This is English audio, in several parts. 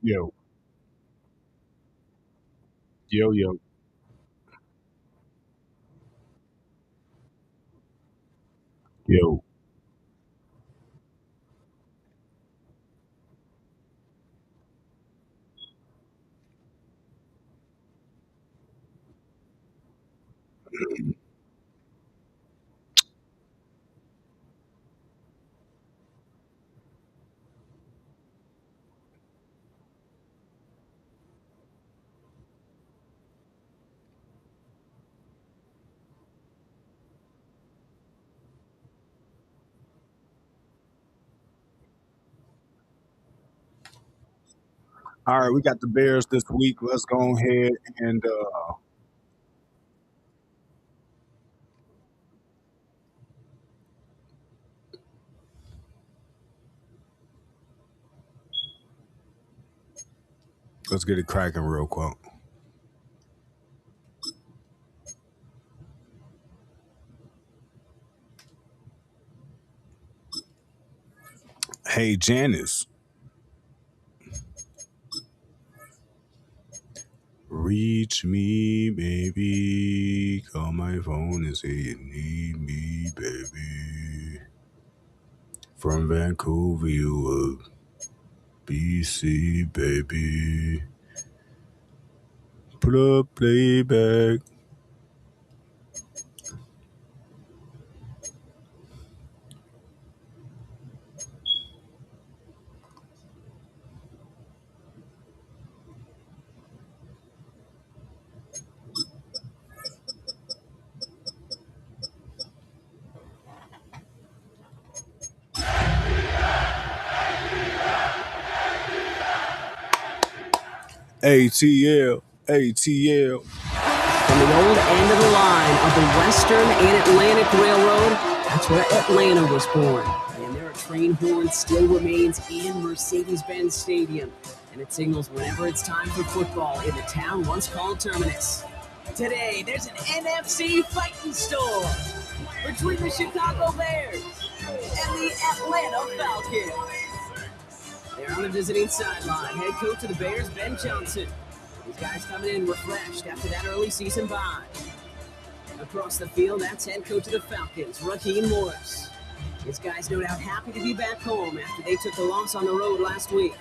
Yo, yo, yo. Yo. All right, we got the Bears this week. Let's go ahead and let's get it cracking real quick. Hey, Janice, reach me, baby. Call my phone and say you need me, baby. From Vancouver, you BC, baby. Put up playback. ATL, ATL. From the old end of the line of the Western and Atlantic Railroad, that's where Atlanta was born. And there a train horn still remains in Mercedes-Benz Stadium. And it signals whenever it's time for football in the town once called Terminus. Today, there's an NFC fighting storm between the Chicago Bears and the Atlanta Falcons. They're on the visiting sideline. Head coach of the Bears, Ben Johnson. These guys coming in refreshed after that early season bye. Across the field, that's head coach of the Falcons, Raheem Morris. These guys no doubt happy to be back home after they took the loss on the road last week.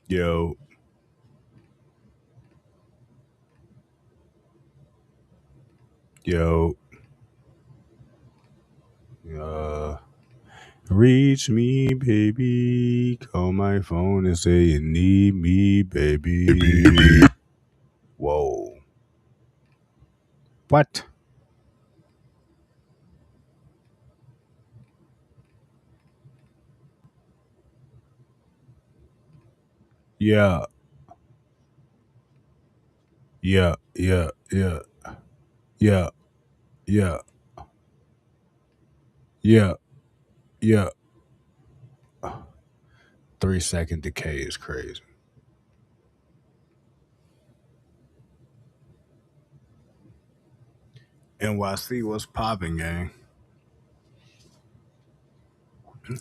Yo. Yo. Reach me, baby. Call my phone and say you need me, baby. Whoa. What? Yeah. Yeah. Yeah. Yeah. Yeah. Yeah. Yeah. Yeah. 3-second decay is crazy. NYC, what's popping, gang?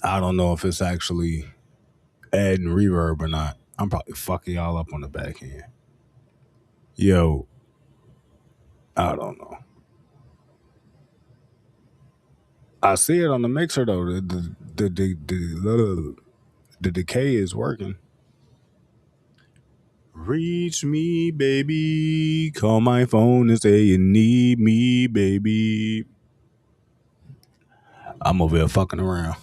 I don't know if it's actually adding reverb or not. I'm probably fucking y'all up on the back end. Yo, I don't know. I see it on the mixer though. The decay is working. Reach me, baby. Call my phone and say you need me, baby. I'm over here fucking around.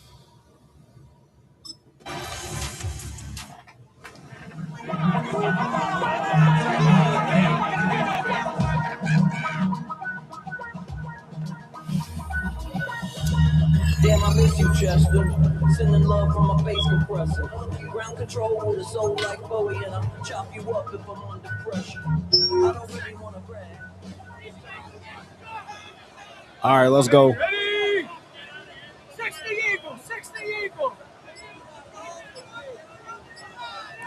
Damn, I miss you, Chester. Sending love from my bass compressor. Ground control with a soul like Bowie, and I'll chop you up if I'm under pressure. I don't really want to brag. All right, let's go. Ready? 60 Eagle, 60 Eagle.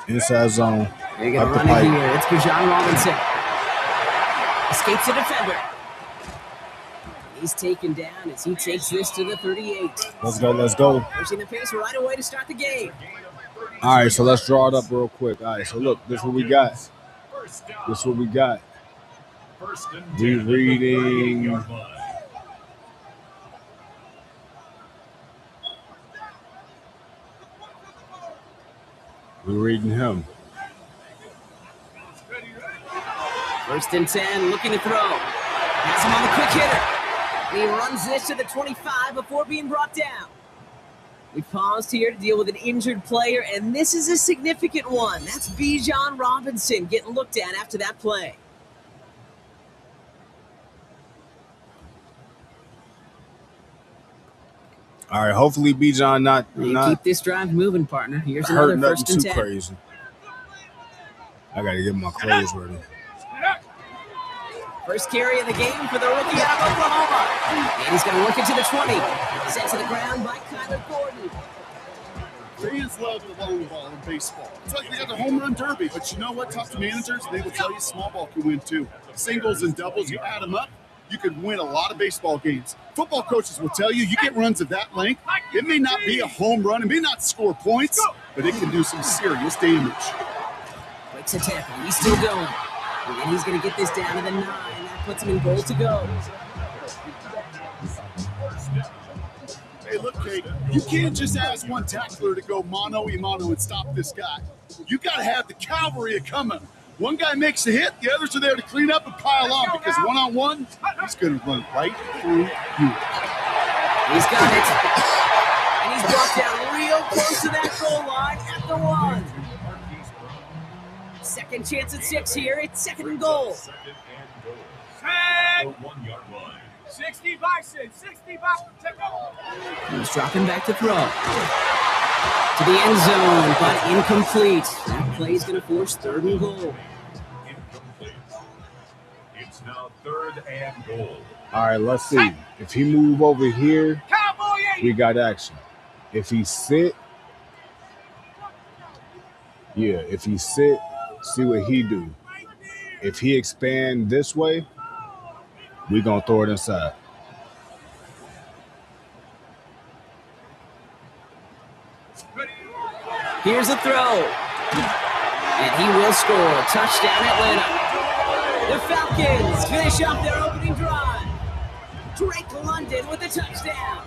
Inside zone. They're going to run it here. It's Bijan Robinson. Escapes the defender. He's taken down as he takes this to the 38. Let's go, let's go. Pushing the pace right away to start the game. All right, so let's draw it up real quick. All right, so look, this is what we got. This is what we got. We reading. We're reading him. 1st and 10, looking to throw. Has him on the quick hitter. And he runs this to the 25 before being brought down. We paused here to deal with an injured player, and this is a significant one. That's Bijan Robinson getting looked at after that play. All right, hopefully Bijan not keep this drive moving, partner. Here's hurt another nothing 1st and too 10. crazy. I got to get my clothes ready. First carry of the game for the rookie out of Oklahoma. And he's going to work it to the 20. Set to the ground by Kyler Gordon. Fans love the long ball in baseball. It's like they got the home run derby, but you know what? Talk to managers, they will tell you small ball can win too. Singles and doubles, you add them up, you could win a lot of baseball games. Football coaches will tell you get runs of that length. It may not be a home run, it may not score points, but it can do some serious damage. Breaks a tackle. He's still going. And then he's going to get this down to the 9. That puts him in goal to go. Hey, look, Kate, you can't just ask one tackler to go mano-a-mano and stop this guy. You got to have the cavalry coming. One guy makes a hit, the others are there to clean up and pile on because one-on-one, he's going to run right through you. He's got it. And he's brought down real close to that goal line at the 1. Second chance at 6 here. It's 2nd and goal. 60 Bison, 60 Bison. He's dropping back to throw. To the end zone, but incomplete. That play's going to force 3rd and goal. Incomplete. It's now 3rd and goal. All right, let's see. If he move over here, Cowboy 80. we got action. If he sit, see what he do. If he expand this way, we gonna throw it inside. Here's a throw. And he will score. Touchdown, Atlanta. The Falcons finish off their opening drive. Drake London with a touchdown.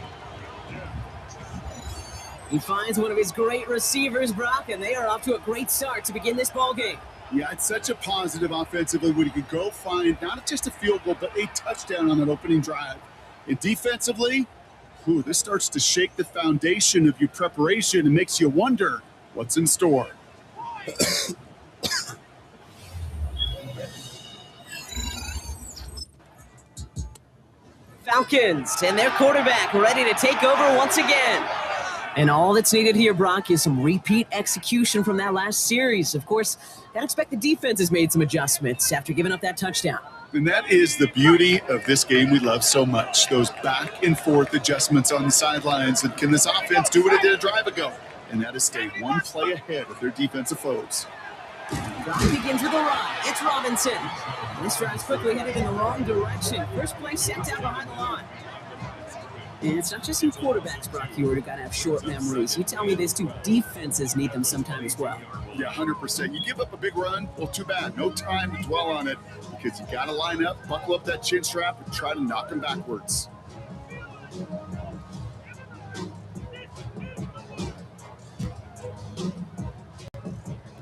He finds one of his great receivers, Brock, and they are off to a great start to begin this ball game. Yeah, it's such a positive offensively when you can go find not just a field goal, but a touchdown on that opening drive. And defensively, this starts to shake the foundation of your preparation and makes you wonder what's in store. Falcons and their quarterback ready to take over once again. And all that's needed here, Brock, is some repeat execution from that last series. Of course, I'd expect the defense has made some adjustments after giving up that touchdown. And that is the beauty of this game we love so much, those back and forth adjustments on the sidelines. And can this offense do what it did a drive ago? And that is stay one play ahead of their defensive foes. Drive begins with a run. It's Robinson. This drive's quickly headed in the wrong direction. First play sent down behind the line. And it's not just some quarterbacks, Brock, who got to have short memories. You tell me these two defenses need them sometime as well. Yeah, 100%. You give up a big run, well, too bad. No time to dwell on it because you got to line up, buckle up that chin strap, and try to knock them backwards.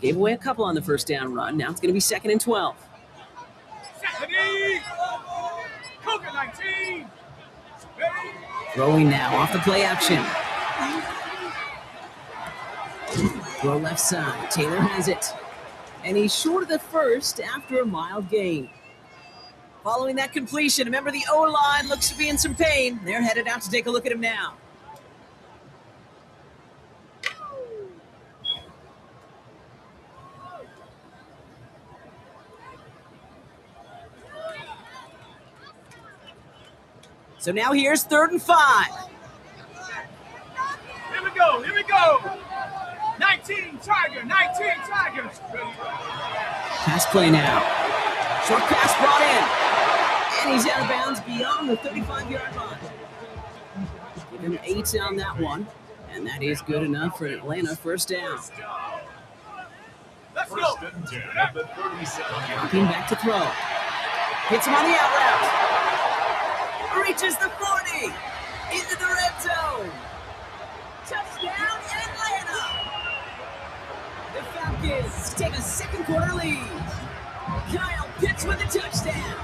Gave away a couple on the first down run. Now it's going to be 2nd and 12. Coca 19. Throwing now off the play action. Throw left side. Taylor has it. And he's short of the first after a mild gain. Following that completion, remember the O-line looks to be in some pain. They're headed out to take a look at him now. So now here's 3rd and 5. Here we go. 19 Tigers. Pass play now. Short pass brought in. And he's out of bounds beyond the 35-yard line. Give him 8 on that one. And that is good enough for Atlanta. First down. Let's go. First and 10 at the 37. Looking back to throw. Hits him on the out route. Reaches the 40. Into the red zone. Touchdown, Atlanta. The Falcons take a second quarter lead. Kyle Pitts with a touchdown.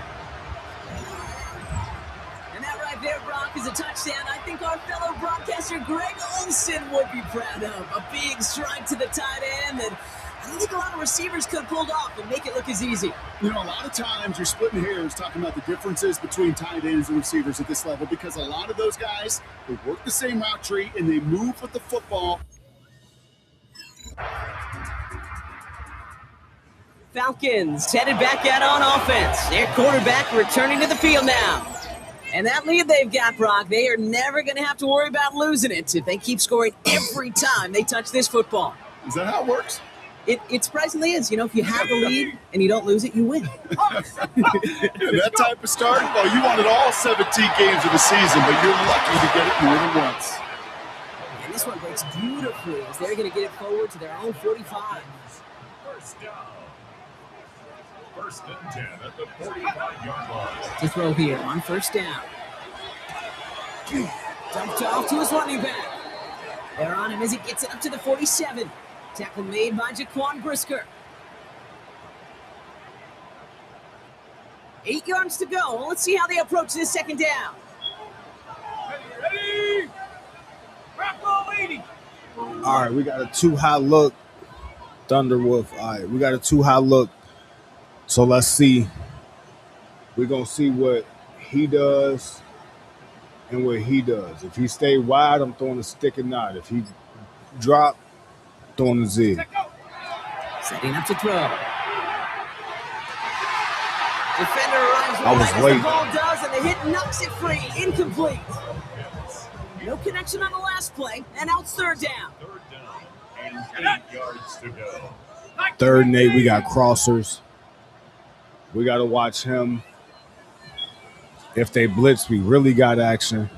And that right there, Brock, is a touchdown I think our fellow broadcaster Greg Olson would be proud of. A big strike to the tight end that I don't think a lot of receivers could have pulled off and make it look as easy. You know, a lot of times you're splitting hairs talking about the differences between tight ends and receivers at this level because a lot of those guys, they work the same route tree and they move with the football. Falcons headed back out on offense. Their quarterback returning to the field now. And that lead they've got, Brock, they are never going to have to worry about losing it if they keep scoring every time they touch this football. Is that how it works? It surprisingly is. You know, if you have the lead and you don't lose it, you win. That type of start, well, you wanted all 17 games of the season, but you're lucky to get it more than once. And this one breaks beautifully as they're going to get it forward to their own 45. First down. First and 10 at the 45-yard line. To throw here on first down. Dumped off to his running back. They're on him as he gets it up to the 47. Tackle made by Jaquan Brisker. 8 yards to go. Let's see how they approach this second down. Ready? Rock 80. All right, we got a too high look. Thunderwolf. All right, we got a too high look. So let's see. We're going to see what he does and what he does. If he stay wide, I'm throwing a stick and knot. If he drop, throwing a Z. Setting up to throw. Defender arrives I was as late. the ball does, and the hit knocks it free. Incomplete. No connection on the last play, and out third down. Third down and 8 yards to go. Third and 8, we got crossers. We got to watch him. If they blitz, we really got action.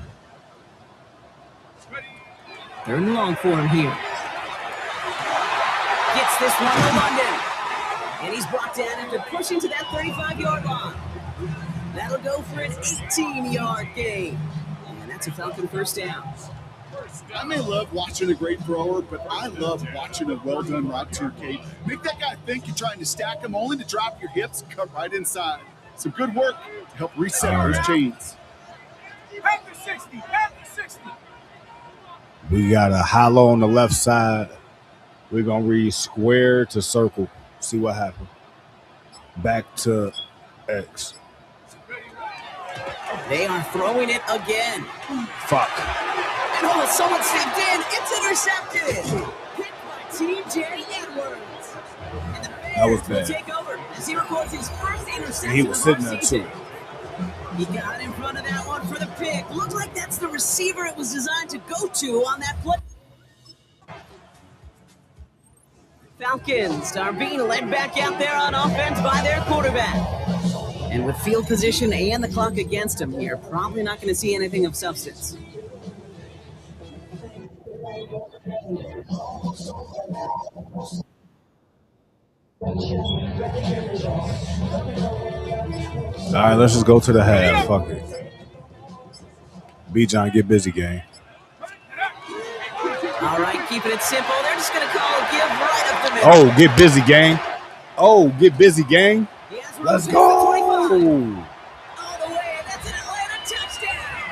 Third and long for him here. Gets this one to London. And he's brought down after pushing to that 35-yard line. That'll go for an 18-yard gain. And that's a Falcon first down. I may love watching a great thrower, but I love watching a well-done route to your Kate. Make that guy think you're trying to stack him, only to drop your hips and cut right inside. Some good work to help reset those chains. Back to 60. Back to 60. We got a hollow on the left side. We're going to read square to circle. See what happens. Back to X. They are throwing it again. Fuck. And oh, someone stepped in. It's intercepted. Hit by T.J. Edwards. And the That was Bears will bad. take over as he records his first interception. And he was of sitting our there, season. too. He got in front of that one for the pick. Looks like that's the receiver it was designed to go to on that play. Falcons are being led back out there on offense by their quarterback. And with field position and the clock against him, you're probably not going to see anything of substance. All right, let's just go to the half. Fuck it. B-John, get busy, gang. All right, keeping it simple. They're just going to call a give right up the middle. Oh, get busy, gang. Oh, get busy, gang. He has room Let's to the 25. go. All the way, and that's an Atlanta touchdown.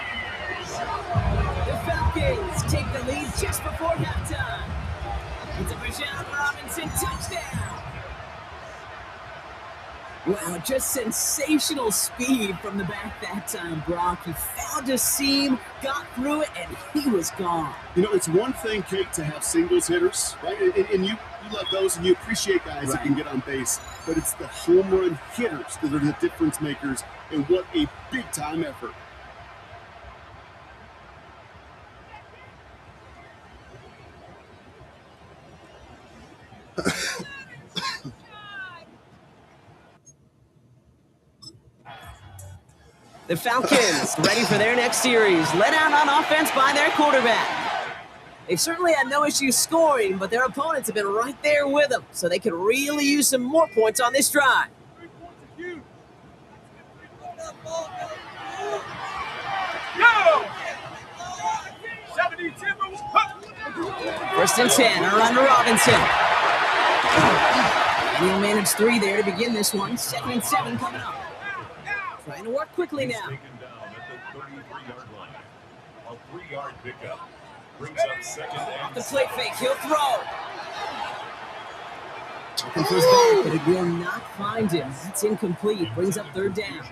The Falcons take the lead just before halftime. It's a Bijan Robinson touchdown. Wow, just sensational speed from the back that time, Brock. He found a seam, got through it, and he was gone. You know, it's one thing, Kate, to have singles hitters, right? And you love those, and you appreciate guys that can get on base. But it's the home run hitters that are the difference makers, and what a big-time effort. The Falcons ready for their next series, led out on offense by their quarterback. They've certainly had no issues scoring, but their opponents have been right there with them, so they could really use some more points on this drive. First and 10, around to Robinson. And he'll manage 3 there to begin this one. 2nd and 7 coming up. Trying to work quickly now. Taken down at the 33-yard line. A 3-yard pickup brings up 2nd and The plate fake, he'll throw. Looking for his back, but it will not find him. That's incomplete. Brings up 3rd down.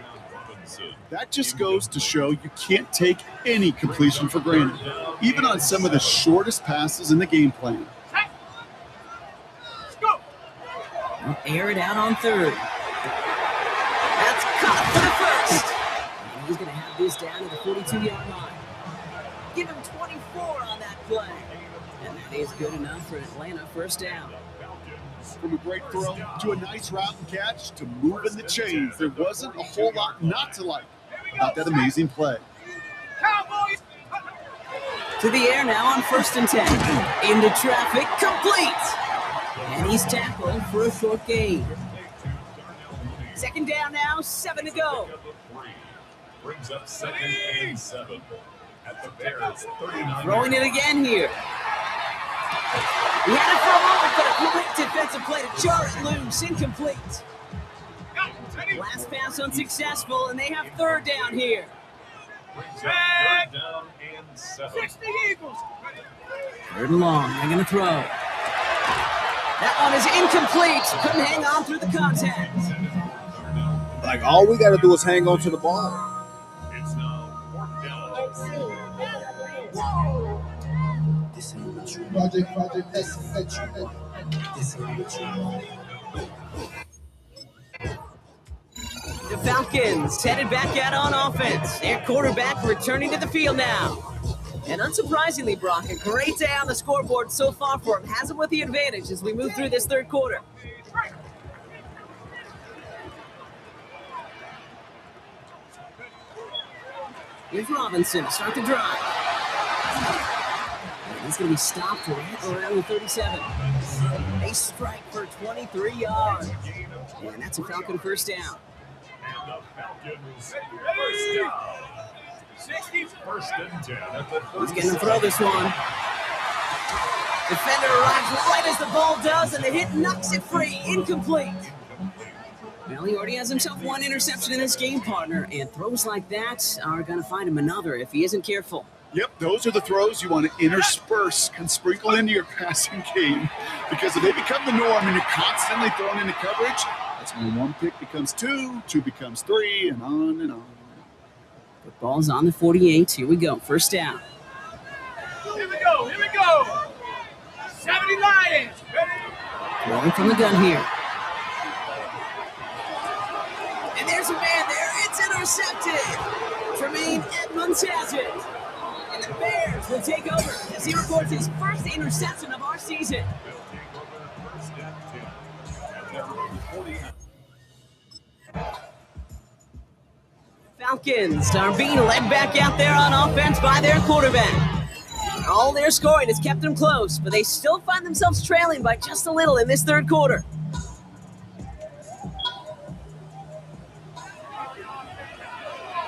That just goes to show you can't take any completion for granted, even on some of the shortest passes in the game plan. They'll air it out on 3rd. That's caught for the 1st. And he's going to have this down at the 42-yard line. Give him 24 on that play. And that is good enough for Atlanta. 1st down. From a great throw to a nice route and catch to moving the chains, there wasn't a whole lot not to like about that amazing play. To the air now on 1st and 10. Into traffic, complete. And he's tackled for a short gain. 2nd down now, 7 to go. Brings up 2nd and 7 at the Bears 39. Throwing it again here. He had it for a moment, but a great defensive play to jar it loose. Incomplete. Last pass unsuccessful, and they have 3rd down here. Brings up 3rd down and 7. 3rd and long. They're going to throw. That one is incomplete. Couldn't hang on through the contact. Like, all we got to do is hang on to the ball. It's now 4th down. The Falcons headed back out on offense. Their quarterback returning to the field now. And unsurprisingly, Brock, a great day on the scoreboard so far for him. Has him with the advantage as we move through this 3rd quarter. Here's Robinson to start the drive. And he's going to be stopped right around the 37. A strike for 23 yards. And that's a Falcon 1st down. And the Falcons 1st down. 1st and 10 at the 37. He's going to throw this one. Defender arrives right as the ball does, and the hit knocks it free. Incomplete. Well, he already has himself 1 interception in this game, partner, and throws like that are going to find him another if he isn't careful. Yep, those are the throws you want to intersperse and sprinkle into your passing game, because if they become the norm and you're constantly thrown into coverage, that's when 1 pick becomes 2, 2 becomes 3, and on and on. The ball's on the 48. Here we go. 1st down. Here we go. 70 Lions. Throwing from the gun here. And there's a man there. It's intercepted. Tremaine Edmonds has it. And the Bears will take over as he records his 1st interception of our season. Falcons are being led back out there on offense by their quarterback. All their scoring has kept them close, but they still find themselves trailing by just a little in this 3rd quarter.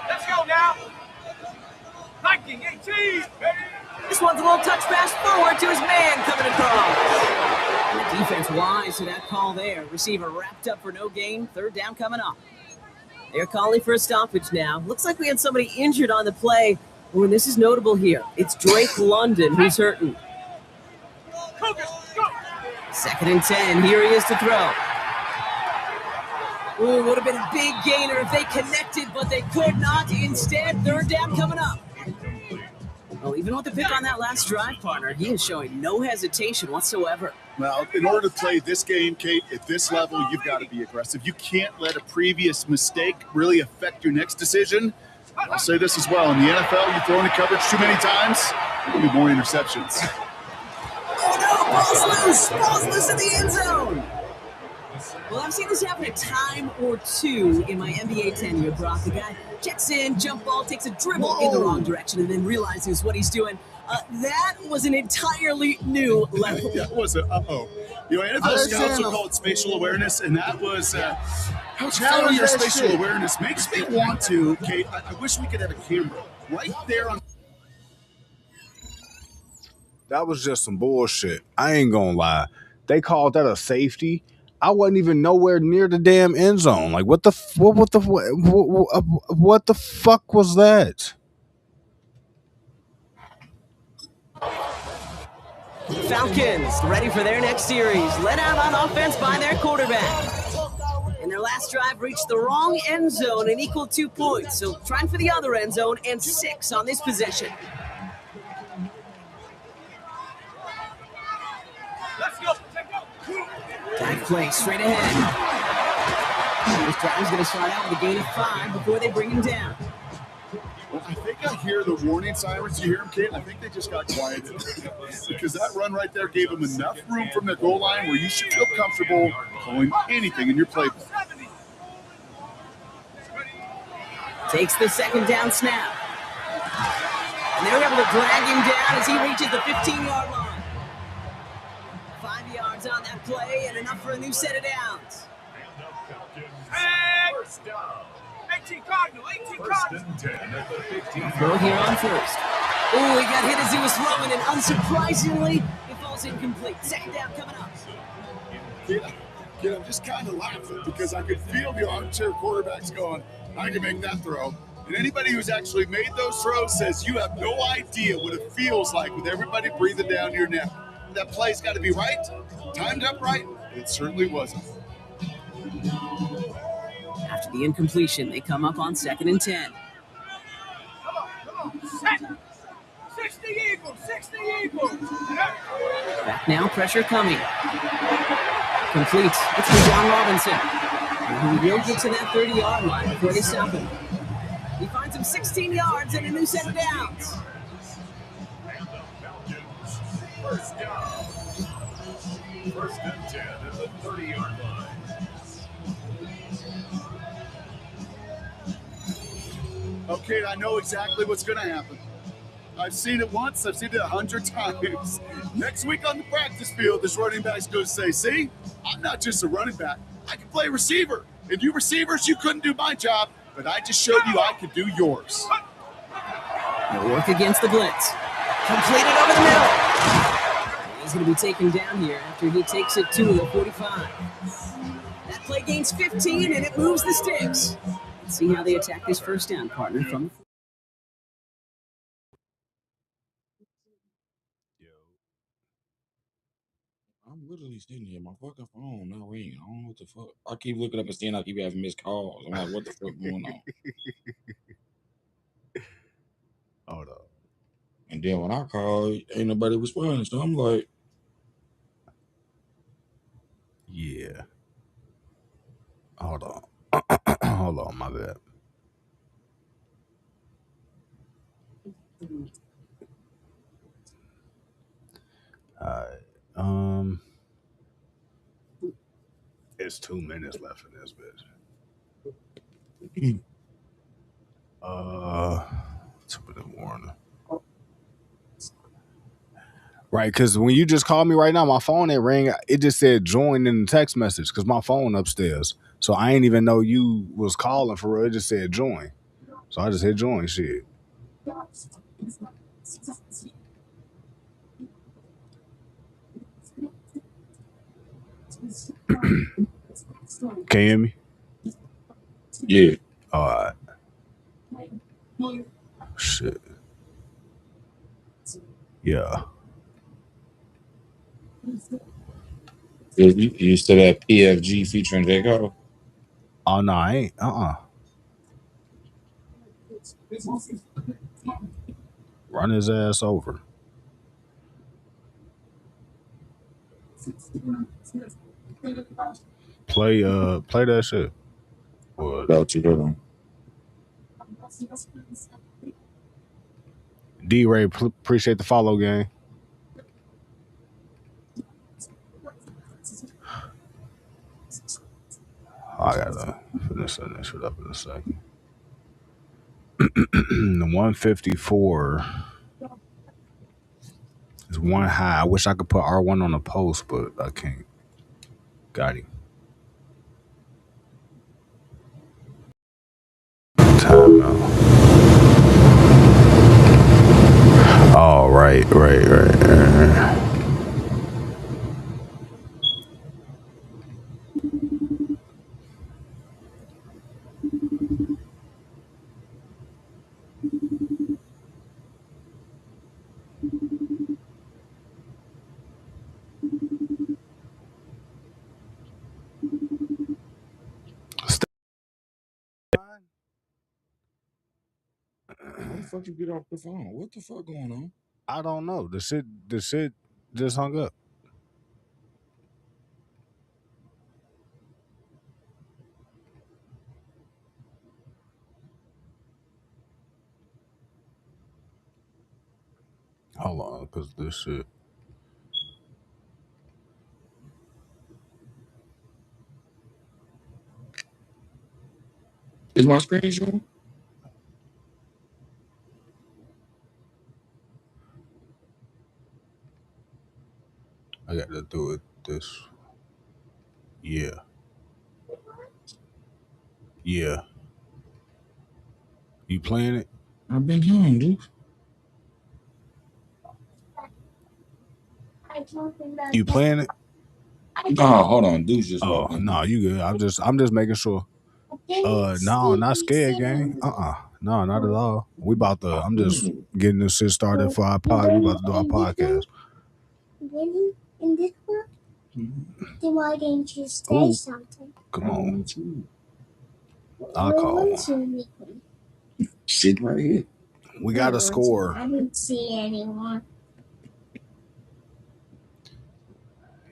Let's go now. 1918. This one's a little touch pass forward to his man coming across. And the defense wise to that call there. Receiver wrapped up for no gain. 3rd down coming up. They're calling for a stoppage now. Looks like we had somebody injured on the play. Oh, and this is notable here. It's Drake London who's hurting. 2nd and 10. Here he is to throw. Ooh, would have been a big gainer if they connected, but they could not. Instead, 3rd down coming up. Well, even with the pick on that last drive, partner, he is showing no hesitation whatsoever. Well, in order to play this game, Kate, at this level, you've got to be aggressive. You can't let a previous mistake really affect your next decision. I'll say this as well. In the NFL, you throw into coverage too many times, there'll be more interceptions. Oh, no, ball's loose. Ball's loose in the end zone. Well, I've seen this happen a time or two in my NBA tenure, Brock. The guy checks in, jump ball, takes a dribble in the wrong direction, and then realizes what he's doing. That was an entirely new level. That was a uh-oh. You know, NFL scouts will call it spatial awareness, and that was challenge your spatial awareness. Makes me want to, Kate, I wish we could have a camera right there on. That was just some bullshit. I ain't gonna lie. They called that a safety. I wasn't even nowhere near the damn end zone. Like, what the fuck was that? Falcons ready for their next series, led out on offense by their quarterback. And their last drive reached the wrong end zone and equaled 2 points. So trying for the other end zone and 6 on this possession. Let's go. Dive play straight ahead. This drive is going to start out with a gain of 5 before they bring him down. Well, I think I hear the warning sirens. You hear them, Kate? I think they just got quieted because that run right there gave them enough room from the goal line where you should feel comfortable calling anything in your playbook. Takes the second down snap. And they were able to drag him down as he reaches the 15-yard line. 5 yards on that play and enough for a new set of downs. First down. 18 Cardinal. First and 10 at the 15. Throw here on first. Oh, he got hit as he was throwing, and unsurprisingly, it falls incomplete. Second down coming up. Kid, I'm just kind of laughing because I could feel the armchair quarterbacks going, I can make that throw. And anybody who's actually made those throws says you have no idea what it feels like with everybody breathing down your neck. That play's got to be right, timed up right. It certainly wasn't. After the incompletion, they come up on 2nd and 10. Come on. Set. 60 Eagles. Back now, pressure coming. Complete. It's for John Robinson. And he will get to that 30-yard line before they stop him. He finds him 16 yards and a new set of downs. And the Falcons. First down. First and 10 at the 30-yard line. Okay, I know exactly what's going to happen. I've seen it once. I've seen it 100 times. Next week on the practice field, this running back's going to say, see, I'm not just a running back. I can play receiver. And you receivers, you couldn't do my job, but I just showed you I could do yours. They'll work against the blitz. Completed over the middle. He's going to be taken down here after he takes it to the 45. That play gains 15, and it moves the sticks. Let's see how they attack this first down, partner, from I'm literally sitting here, my fucking phone not ringing. I don't know what the fuck. I keep looking up and seeing I keep having missed calls. I'm like, what the fuck going on? Hold up. And then when I call, ain't nobody responding. So I'm like, Yeah. Hold on. Hold on, my bad. Alright. It's 2 minutes left in this bitch. 2-minute warning. Right, because when you just called me right now, my phone ain't ring. It just said join in the text message because my phone upstairs. So I ain't even know you was calling for real. It just said join. So I just hit join shit. Can you hear me? yeah. All right. Shit. Yeah. You still that PFG featuring J. Cole? Oh, no, I ain't. Run his ass over. Play that shit. What? About you, hold on. D-Ray, appreciate the follow, gang. I gotta finish setting this shit up in a second. The 154 is one high. I wish I could put R1 on the post, but I can't. Got him. Timeout. Oh, right. How the fuck you get off the phone? What the fuck going on? I don't know. The shit just hung up. Hold on, because this shit. Is my screen showing? I got to do it this. Yeah. You playing it? I've been home, dude. You playing it? Oh, hold on, dude's just Oh walking. no, you good. I'm just making sure. No, not scared, gang. No, not at all. We about to. I'm just getting this shit started for our pod. We about to do our podcast. Really? In this book? Then why didn't you say Ooh. something? Come on. I'll Where call was you? Sitting right here. We got a score. I didn't see anyone.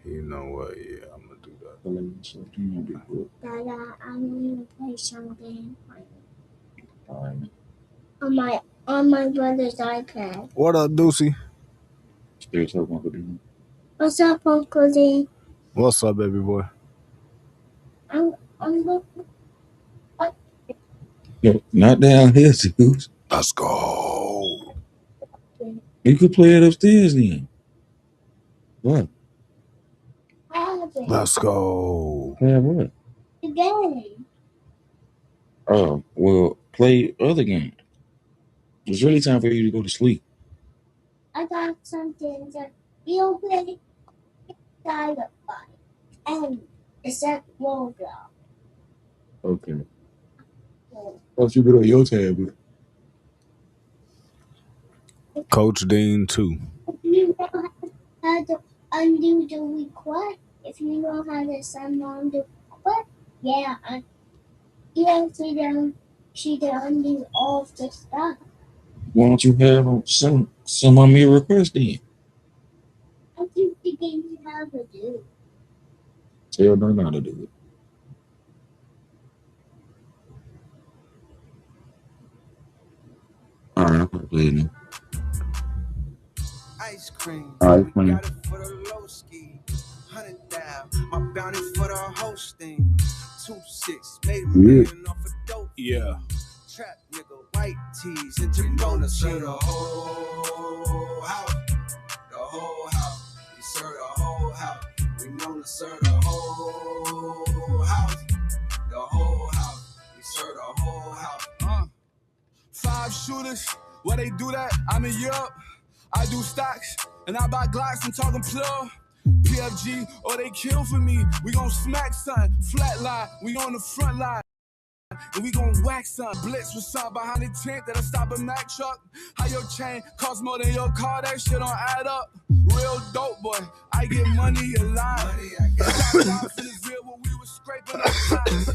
You know what? Yeah, I'm gonna do that. Dada, I'm gonna play something Fine. on my brother's iPad. What up, Deucey? Still talking about the What's up, Uncle D? What's up, baby boy? I'm looking. No, not down here, dude. Let's go. You could play it upstairs then. What? Let's go. Yeah, what? The game. Oh, well, play other game. It's really time for you to go to sleep. I got something that you'll play Dynamite. And it's that logo. Okay. Once you get on your tablet. Coach Dean 2. If you know how to undo the request, if you know how to send on the request, yeah, she can undo all of the stuff. Why don't you have some of me request then? I think the game you have to do. Tell them how to do it. All right, I'm gonna play it now. Ice cream. Ice cream. Got it for the low ski. 100 down. My bounty for the hosting. 2-6. Made a million off a dope. Yeah. Trap nigga, white tees. And you know to serve the whole house. The whole house. We serve the whole house. We know to serve the whole house. The whole house. We serve the whole house. 5 shooters, where they do that? I'm in Europe. I do stocks, and I buy Glocks and talking plug. PFG, or they kill for me. We gon' smack son, flatline. We on the front line. And we gon' whack son. Blitz was something behind the tent that'll stop a Mack truck. How your chain cost more than your car? That shit don't add up. Real dope boy, I get money a lot. When we was scraping up shots.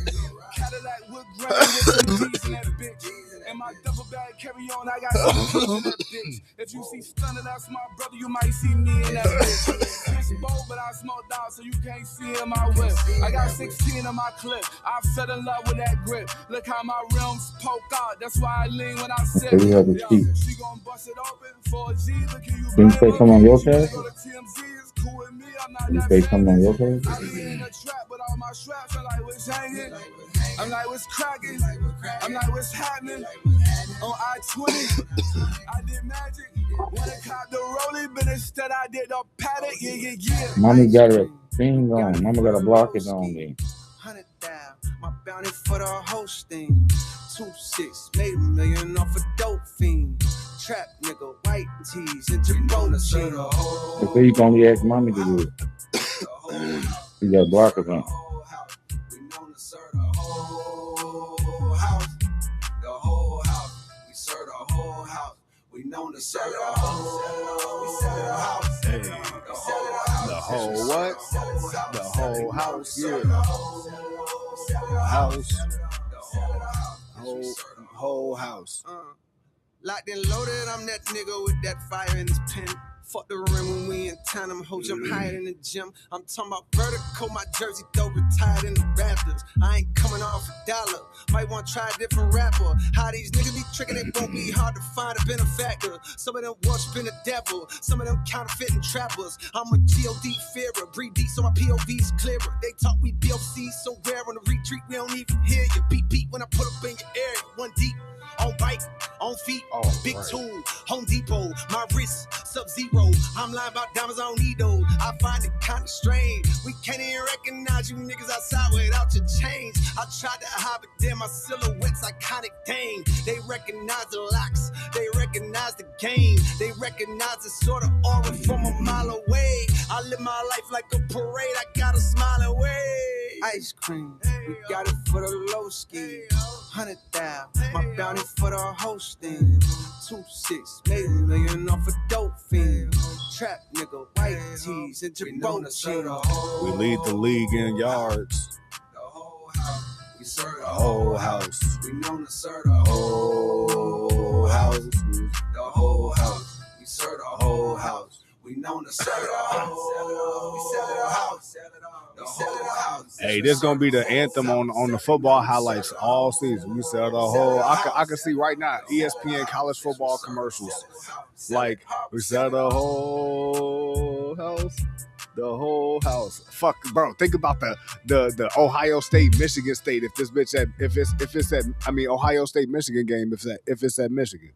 Cadillac with grain with some D's in that bitch. And my double bag carry on, I got some D's in that bitch. If you see Stunner, that's my brother, you might see me in that bitch. It's bold, but I smoked out, so you can't see in my whip. I got 16 on my clip. I fell in love with that grip. Look how my rims poke out. That's why I lean when I sit. So you have to speak. She gon' bust it open for a G. Look at you. Can you say something on your page? Go to TMZ, it's cool with me. I'm not Can you that say something on your page? I be in the trap, but all my straps are like, what's hanging. I'm like, what's cracking? I'm like, what's happening? On I-20, I did magic. Wanna cop the rolling, but instead I did the paddock. Yeah. Mommy got a thing on. Mama got a blockage on me. 100,000, my bounty for the hosting. 2-6, made $1 million off a dope fiend. Trap nigga, white tees, and Jabrona shit. They say you can only ask mommy to do it. You got blockers on. We known to serve the whole house. The whole house. We serve the whole house. We known to serve the whole. We sell the house. Hey, the whole what? The whole house, yeah. House. Whole house. Locked and loaded, I'm that nigga with that fire in his pen. Fuck the rim when we in town, I'm hoe jump higher than the gym. I'm talking about vertical, my jersey though retired in the Raptors. I ain't coming off a dollar, might want to try a different rapper. How these niggas be tricking, it won't be hard to find a benefactor. Some of them worshiping the devil, some of them counterfeiting trappers. I'm a G.O.D. fearer, breathe deep so my POV's clearer. They talk we BOC so rare on the retreat, we don't even hear you. Beat when I pull up in your area, one deep. On bike, on feet, big tool, Home Depot, my wrist, Sub-Zero. I'm lying about diamonds, I don't need those. I find it kinda strange. We can't even recognize you niggas outside without your chains. I tried to hide, but then my silhouette's iconic dang. They recognize the locks, they recognize the game. They recognize the sort of aura from a mile away. I live my life like a parade, I gotta smile away. Ice cream, we got it for the low ski. 100,000, my bounty for the hosting. 2-6, made $1 million off a dope fiend. Trap nigga, white tees, and Jabrona shit. We lead the league in yards. The whole house, we serve The whole house. We known to serve the whole house. The whole house, we serve the whole house. We known to serve the whole. We sell the house. The whole house. Hey, this gonna be the anthem on the football highlights all season. We sell the whole. I can see right now ESPN college football commercials. Like we sell the whole house. The whole house. Fuck, bro. Think about the Ohio State Michigan State. If this bitch Ohio State Michigan game. If it's at Michigan.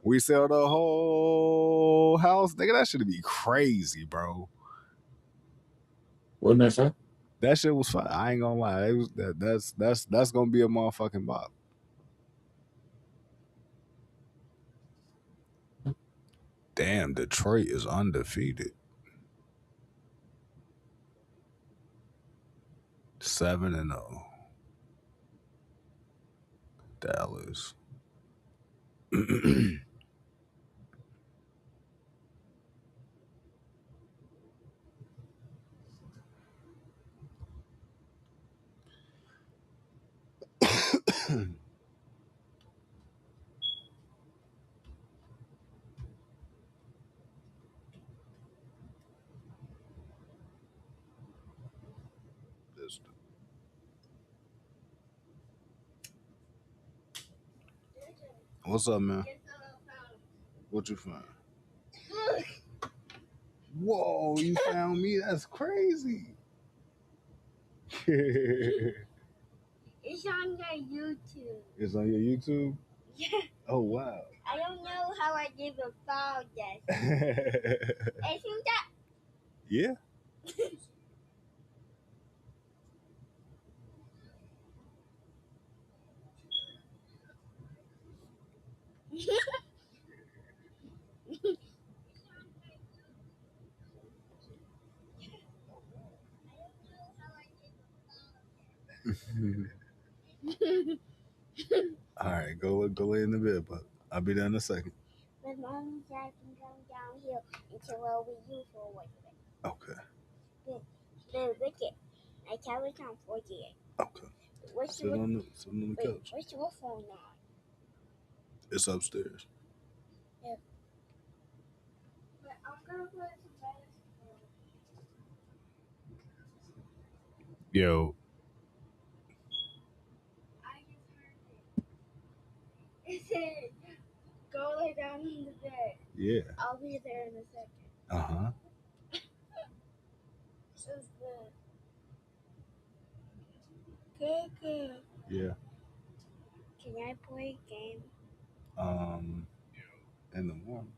We sell the whole house. Nigga, that should be crazy, bro. Wasn't that fun? That shit was fun. I ain't gonna lie. It was that's gonna be a motherfucking bop. Damn, Detroit is undefeated. 7-0. Dallas. What's up, man? What you find? Whoa, you found me? That's crazy. It's on your YouTube. It's on your YouTube? Yeah. Oh, wow. I don't know how I did the file yet. Isn't that? Yeah. All right, go in the bed, but I'll be there in a second. But mom and dad can come down here until I'll be you for a while. Okay. The wicket. I tell it on 48. Okay. Sit on the couch. Where's your phone on? It's upstairs. Yeah. But I'm gonna play some basketball. Yo. I just heard it. It said, go lay down in the bed. Yeah. I'll be there in a second. Uh-huh. This is good. Good. Yeah. Can I play a game? In the morning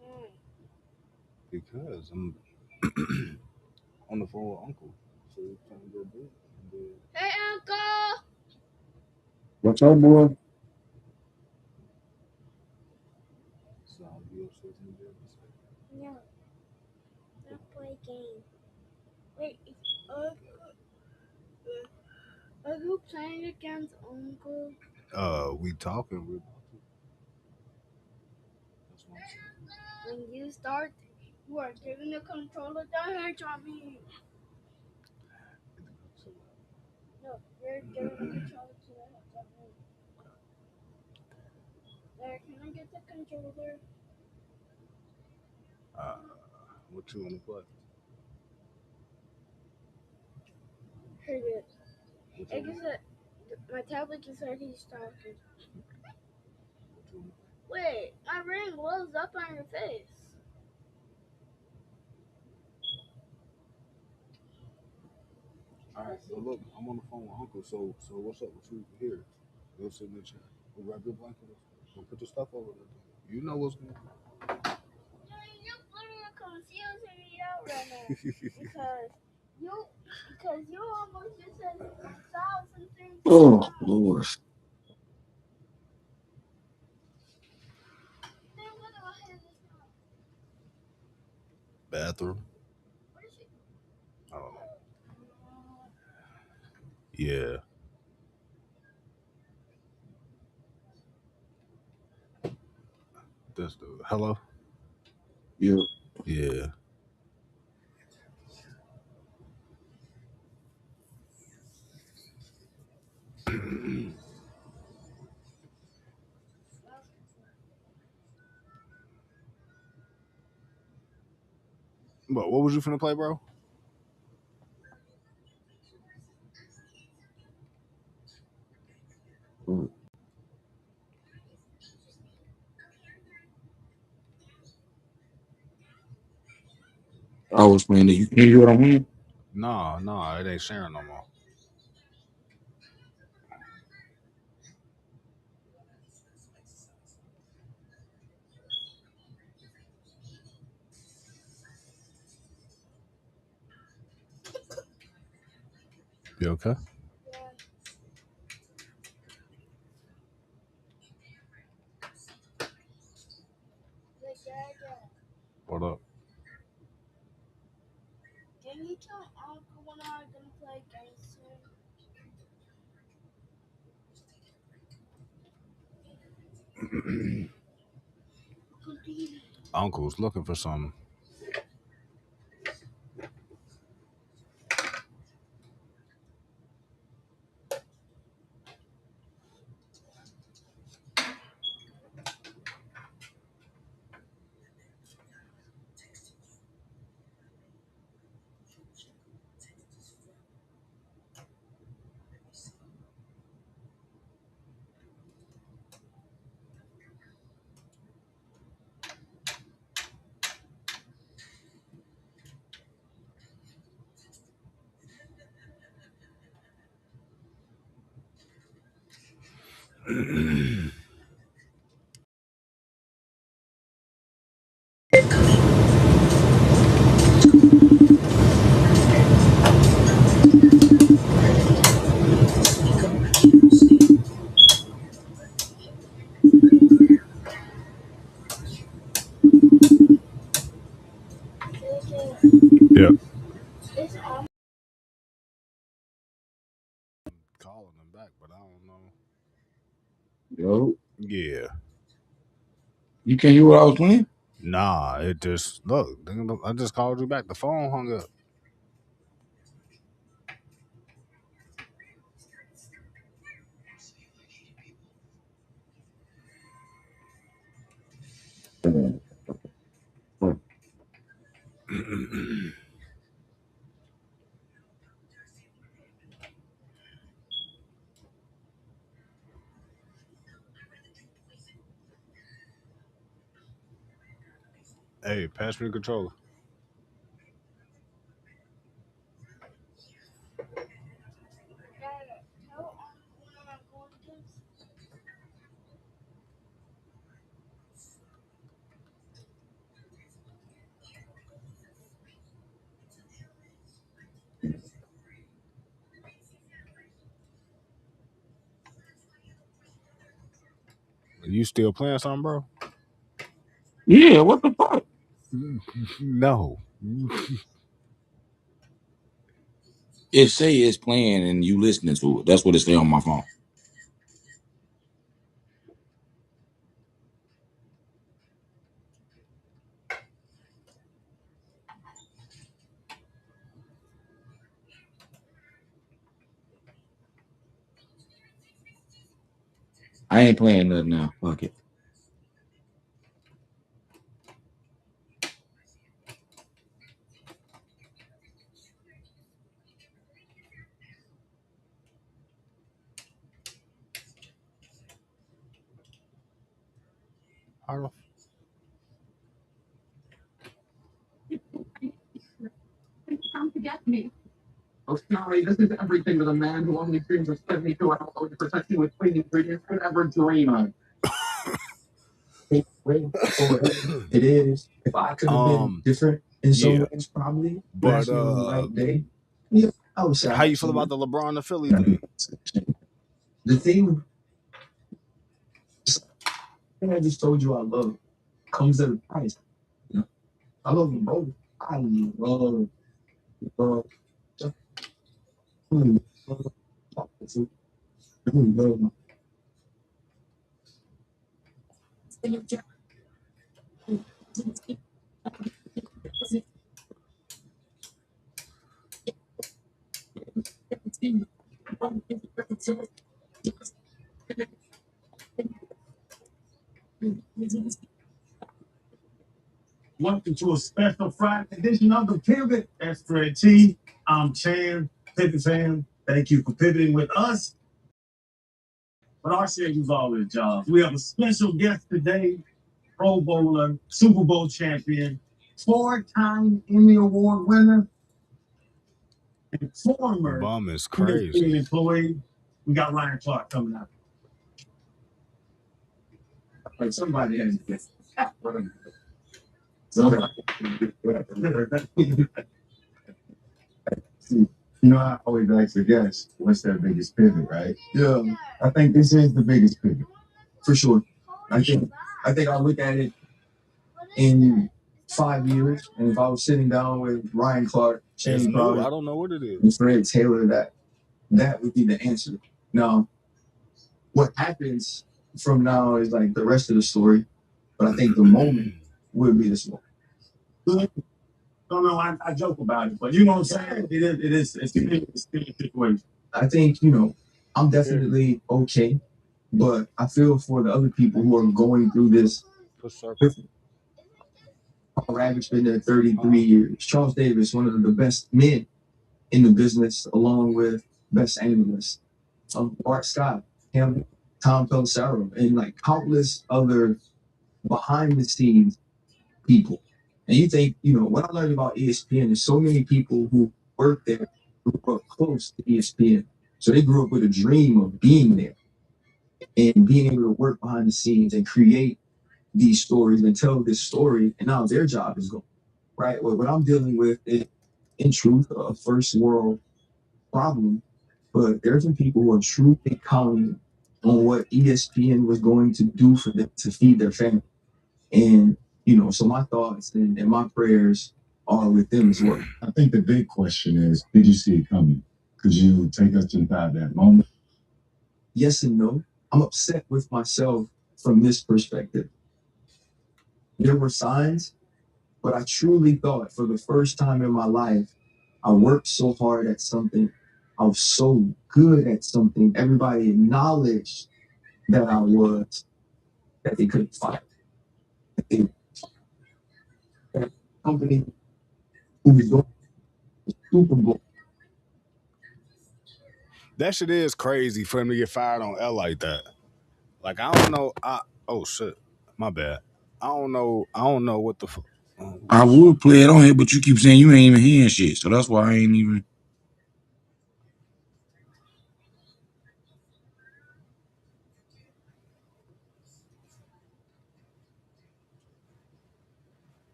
Hmm. because I'm on the phone with Uncle, so we're trying to go big. And then Hey, Uncle! What's up, boy? so I'll be upstairs in the bed. No, not play a game. Wait, are you playing against Uncle? We talking. We're about to. That's what I'm saying. When you start, you are giving the controller damage on me. No, you're giving the controller to the heads on me. There, can I get the controller? What you want to play? Here it is. What I you guess want my tablet just said he's talking. what you want to play? Wait, my ring blows up on your face. All right. So look, I'm on the phone with Uncle. So what's up with you here? Go sit in the chair. Go grab your blanket. Go put your stuff over there. You know what's going on. You're literally confusing me out right now. because you almost just said 1,000 things. Oh, Lord. Then what do I have this now? Bathroom. What is it? I don't know. Yeah. That's the hello. Yeah. Yeah. But what was you finna play, bro? Mm. I was playing it. You can hear what I'm hearing? No, it ain't sharing no more. You okay? Yeah. Yeah. What up? Can you tell Uncle when I'm gonna play games soon? Uncle's looking for something. Yeah. It's on. Calling him back, but I don't know. Yo. Yeah. You can hear what I was playing? Nah, it just look. I just called you back. The phone hung up. Hey, pass me the controller. You still playing something, bro? Yeah, what the fuck? No. It say it's playing and you listening to it. That's what it say on my phone. I ain't playing nothing now. Fuck it. I don't. Come to get me. Oh, sorry, this is everything that a man who only dreams of 72 hours of protection with clean ingredients could ever dream of. It is. If I could have been different in some Yeah. ways, probably. But On the right day. Yeah, I would say how you feel about the LeBron to Philly thing? the thing I just told you I love comes at a price. You know? I love them both. I love love love Welcome to a special Friday edition of the Pivot. That's Fred T. I'm Chan, Pivot fan. Thank you for pivoting with us. But our schedule's always jobs. We have a special guest today, Pro Bowler, Super Bowl champion, 4-time Emmy Award winner, and former Bum is crazy. employee. We got Ryan Clark coming out. Like somebody has to guess. You know, I always ask the guest, what's their biggest pivot, right? Yeah. I think this is the biggest pivot. For sure. I think I look at it in 5 years, and if I was sitting down with Ryan Clark, It's Shane new. Crowder, I don't know what it is. and Fred Taylor, that would be the answer. Now, what happens from now is like the rest of the story, but I think the moment would be this one. No, I joke about it, but you know what I'm saying? It's a situation. I think, I'm definitely okay, but I feel for the other people who are going through this. Our average been there 33 years. Charles Davis, one of the best men in the business, along with best analysts. Bart Scott, him, Tom Pelissero, and like countless other behind the scenes people. And you think, what I learned about ESPN, there's so many people who work there who grew up close to ESPN. So they grew up with a dream of being there and being able to work behind the scenes and create these stories and tell this story. And now their job is going, right? Well, what I'm dealing with is, in truth, a first world problem. But there's some people who are truly counting on what ESPN was going to do for them to feed their family. And, so my thoughts and my prayers are with them as well. I think the big question is, did you see it coming? Could you take us inside that moment? Yes and no. I'm upset with myself from this perspective. There were signs, but I truly thought for the first time in my life, I worked so hard at something. I was so good at something. Everybody acknowledged that I was, that they couldn't find it. That company who was going to the Super Bowl. That shit is crazy for him to get fired on L like that. Like, I don't know. Oh shit, my bad. I don't know what the fuck. I would play it on here, but you keep saying you ain't even hearing shit, so that's why I ain't even.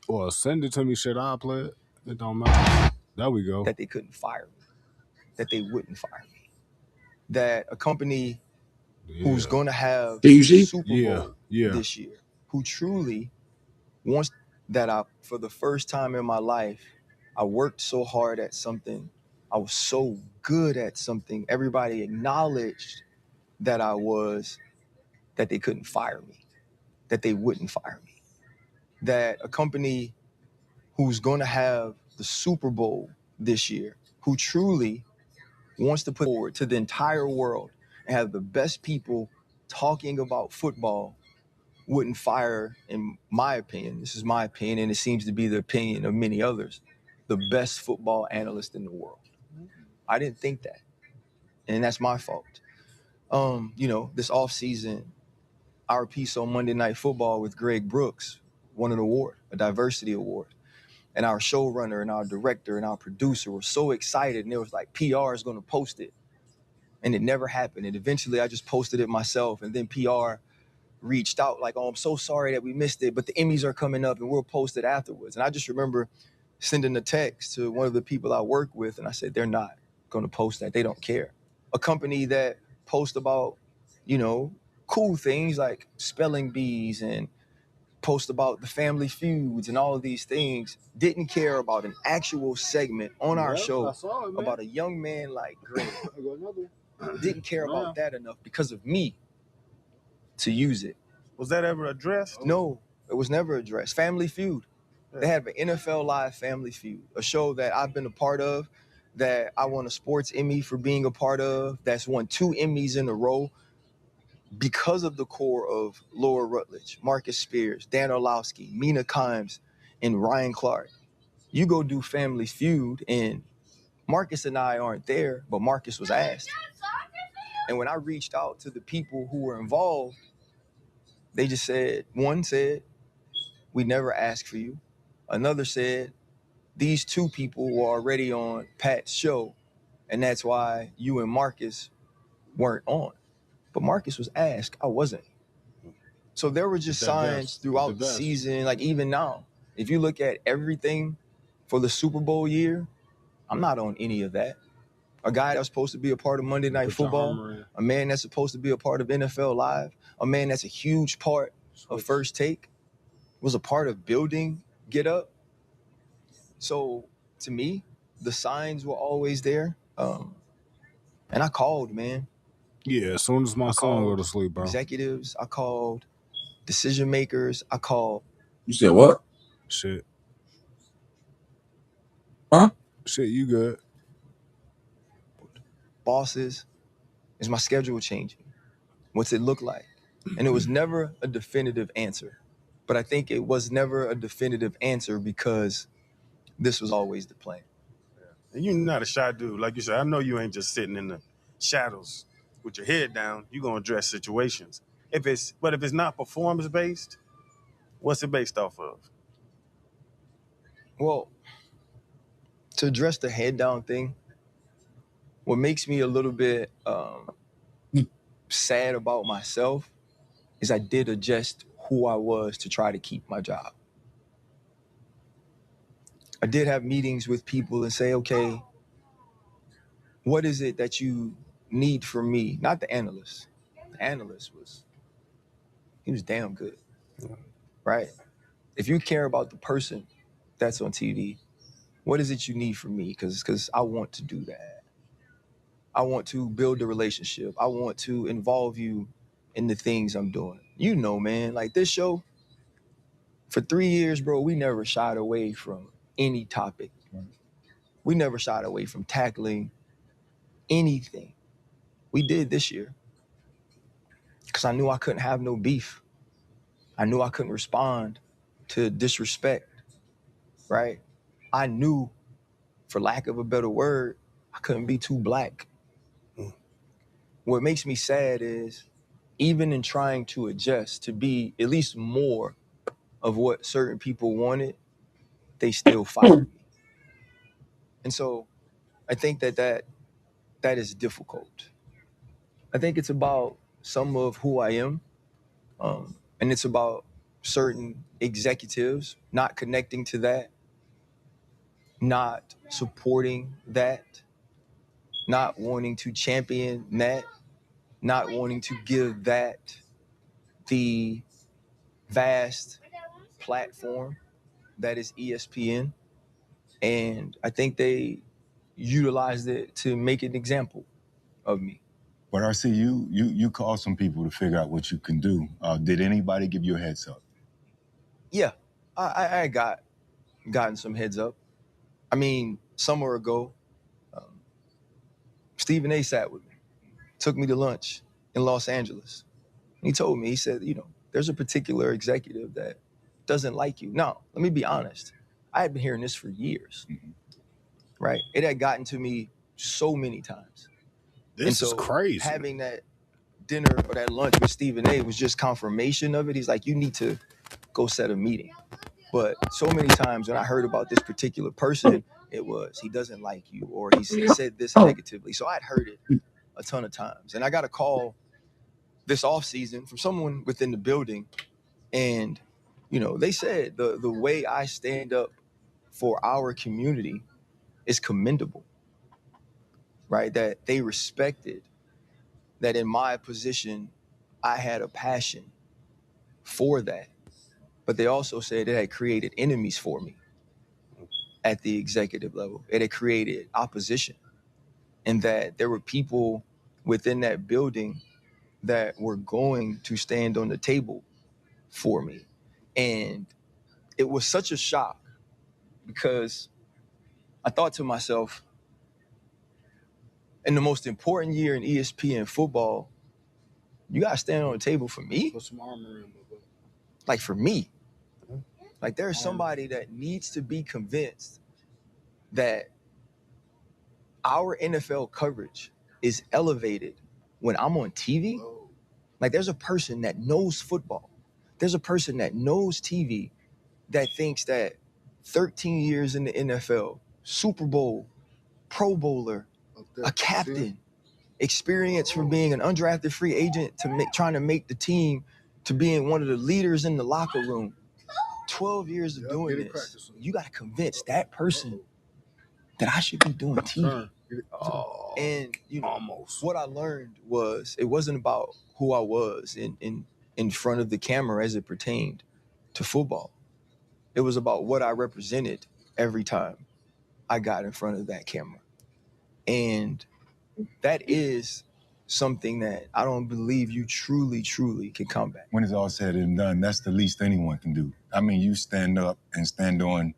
Well, send it to me. Shit, I'll play it. It don't matter. There we go. that they couldn't fire me, that they wouldn't fire me, that a company who's going to have Can you the see? Super Yeah, Bowl yeah. this year, who truly wants that for the first time in my life, I worked so hard at something. I was so good at something. Everybody acknowledged that that they couldn't fire me, that they wouldn't fire me, that a company who's going to have the Super Bowl this year, who truly wants to put forward to the entire world and have the best people talking about football, wouldn't fire, in my opinion, this is my opinion, and it seems to be the opinion of many others, the best football analyst in the world. I didn't think that, and that's my fault. This offseason, our piece on Monday Night Football with Greg Brooks won an award, a diversity award. And our showrunner and our director and our producer were so excited, and it was like, PR is going to post it. And it never happened. And eventually I just posted it myself, and then PR reached out like, oh, I'm so sorry that we missed it, but the Emmys are coming up and we'll post it afterwards. And I just remember sending a text to one of the people I work with, and I said, they're not going to post that. They don't care. A company that posts about, cool things like spelling bees and post about the family feuds and all of these things didn't care about an actual segment on our show about a young man like Greg. Didn't care about that enough because of me to use it. Was that ever addressed? No, it was never addressed. Family Feud. They have an NFL Live Family Feud, a show that I've been a part of, that I won a sports Emmy for being a part of, that's won 2 Emmys in a row because of the core of Laura Rutledge, Marcus Spears, Dan Orlowski, Mina Kimes, and Ryan Clark. You go do Family Feud, and Marcus and I aren't there, but Marcus was asked. And when I reached out to the people who were involved, they just said, one said, we never asked for you. Another said, these 2 people were already on Pat's show, and that's why you and Marcus weren't on. But Marcus was asked, I wasn't. So there were just signs throughout the season, like even now. If you look at everything for the Super Bowl year, I'm not on any of that. A guy that's supposed to be a part of Monday Night Football, a man that's supposed to be a part of NFL Live, a man that's a huge part of First Take, was a part of building Get Up. So to me, the signs were always there. And I called, man. Yeah, as soon as my son go to sleep, bro. Executives, I called decision makers, I called. You said what? Shit. Huh? Shit, you good. Bosses, is my schedule changing? What's it look like? And it was never a definitive answer. But I think it was never a definitive answer because this was always the plan. And you're not a shy dude. Like you said, I know you ain't just sitting in the shadows with your head down. You're going to address situations. But if it's not performance-based, what's it based off of? Well, to address the head down thing, what makes me a little bit sad about myself is I did adjust who I was to try to keep my job. I did have meetings with people and say, okay, what is it that you need from me? Not the analyst. The analyst he was damn good, right? If you care about the person that's on TV, what is it you need from me? Because I want to do that. I want to build a relationship. I want to involve you in the things I'm doing. You know, man, like this show, for 3 years, bro, we never shied away from any topic. We never shied away from tackling anything. We did this year because I knew I couldn't have no beef. I knew I couldn't respond to disrespect, right? I knew, for lack of a better word, I couldn't be too black. What makes me sad is even in trying to adjust to be at least more of what certain people wanted, they still fired me. And so I think that is difficult. I think it's about some of who I am, and it's about certain executives not connecting to that, not supporting that, not wanting to champion that, not wanting to give that the vast platform that is ESPN. And I think they utilized it to make an example of me. But RC, you called some people to figure out what you can do. Did anybody give you a heads up? Yeah, I gotten some heads up. I mean, summer ago, Stephen A. sat with me, took me to lunch in Los Angeles. He told me, he said, there's a particular executive that doesn't like you. Now, let me be honest. I had been hearing this for years, right? It had gotten to me so many times. This is crazy. Having that dinner or that lunch with Stephen A. was just confirmation of it. He's like, you need to go set a meeting. But so many times when I heard about this particular person, it was, he doesn't like you, or he said this negatively. So I'd heard it a ton of times. And I got a call this offseason from someone within the building. And, they said the way I stand up for our community is commendable, right? That they respected that in my position, I had a passion for that. But they also said it had created enemies for me at the executive level. It had created opposition, and that there were people within that building that were going to stand on the table for me. And it was such a shock because I thought to myself, in the most important year in ESPN football, you got to stand on the table for me? Put some armor in. Like, for me. Like, there's somebody that needs to be convinced that our NFL coverage is elevated when I'm on TV. Like, there's a person that knows football. There's a person that knows TV that thinks that 13 years in the NFL, Super Bowl, Pro Bowler, a captain, experience from being an undrafted free agent to trying to make the team to being one of the leaders in the locker room. 12 years of doing this, you got to convince that person that I should be doing TV. And what I learned was it wasn't about who I was in front of the camera as it pertained to football. It was about what I represented every time I got in front of that camera. And that is something that I don't believe you truly can combat. When it's all said and done, that's the least anyone can do. I mean, you stand up and stand on,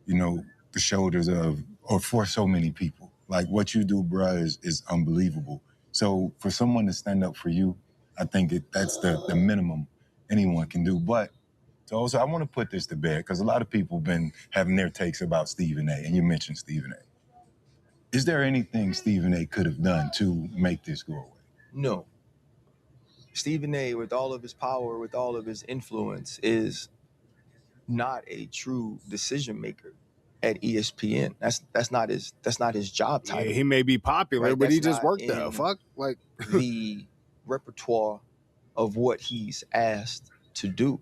the shoulders of, or for so many people. Like, what you do, bruh, is unbelievable. So for someone to stand up for you, I think that's the minimum anyone can do. But so also, I want to put this to bed because a lot of people have been having their takes about Stephen A., and you mentioned Stephen A. Is there anything Stephen A. could have done to make this go away? No. Stephen A., with all of his power, with all of his influence, is not a true decision maker at ESPN. That's not his job title. Yeah, he may be popular, right? But he just worked there. Fuck, like the repertoire of what he's asked to do.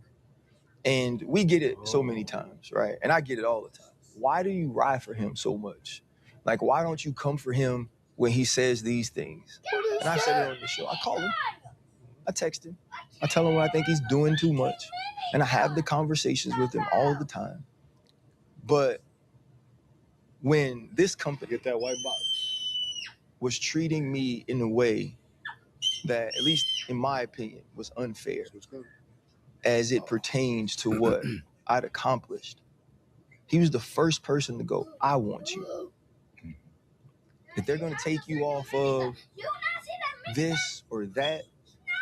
And we get it so many times, right? And I get it all the time. Why do you ride for him so much? Like, why don't you come for him when he says these things? And I said it on the show. I call him. I text him. I tell him what I think he's doing too much. And I have the conversations with him all the time. But when this company, get that white box, was treating me in a way that, at least in my opinion, was unfair as it pertains to what I'd accomplished, he was the first person to go, I want you. If they're going to take you off of this or that,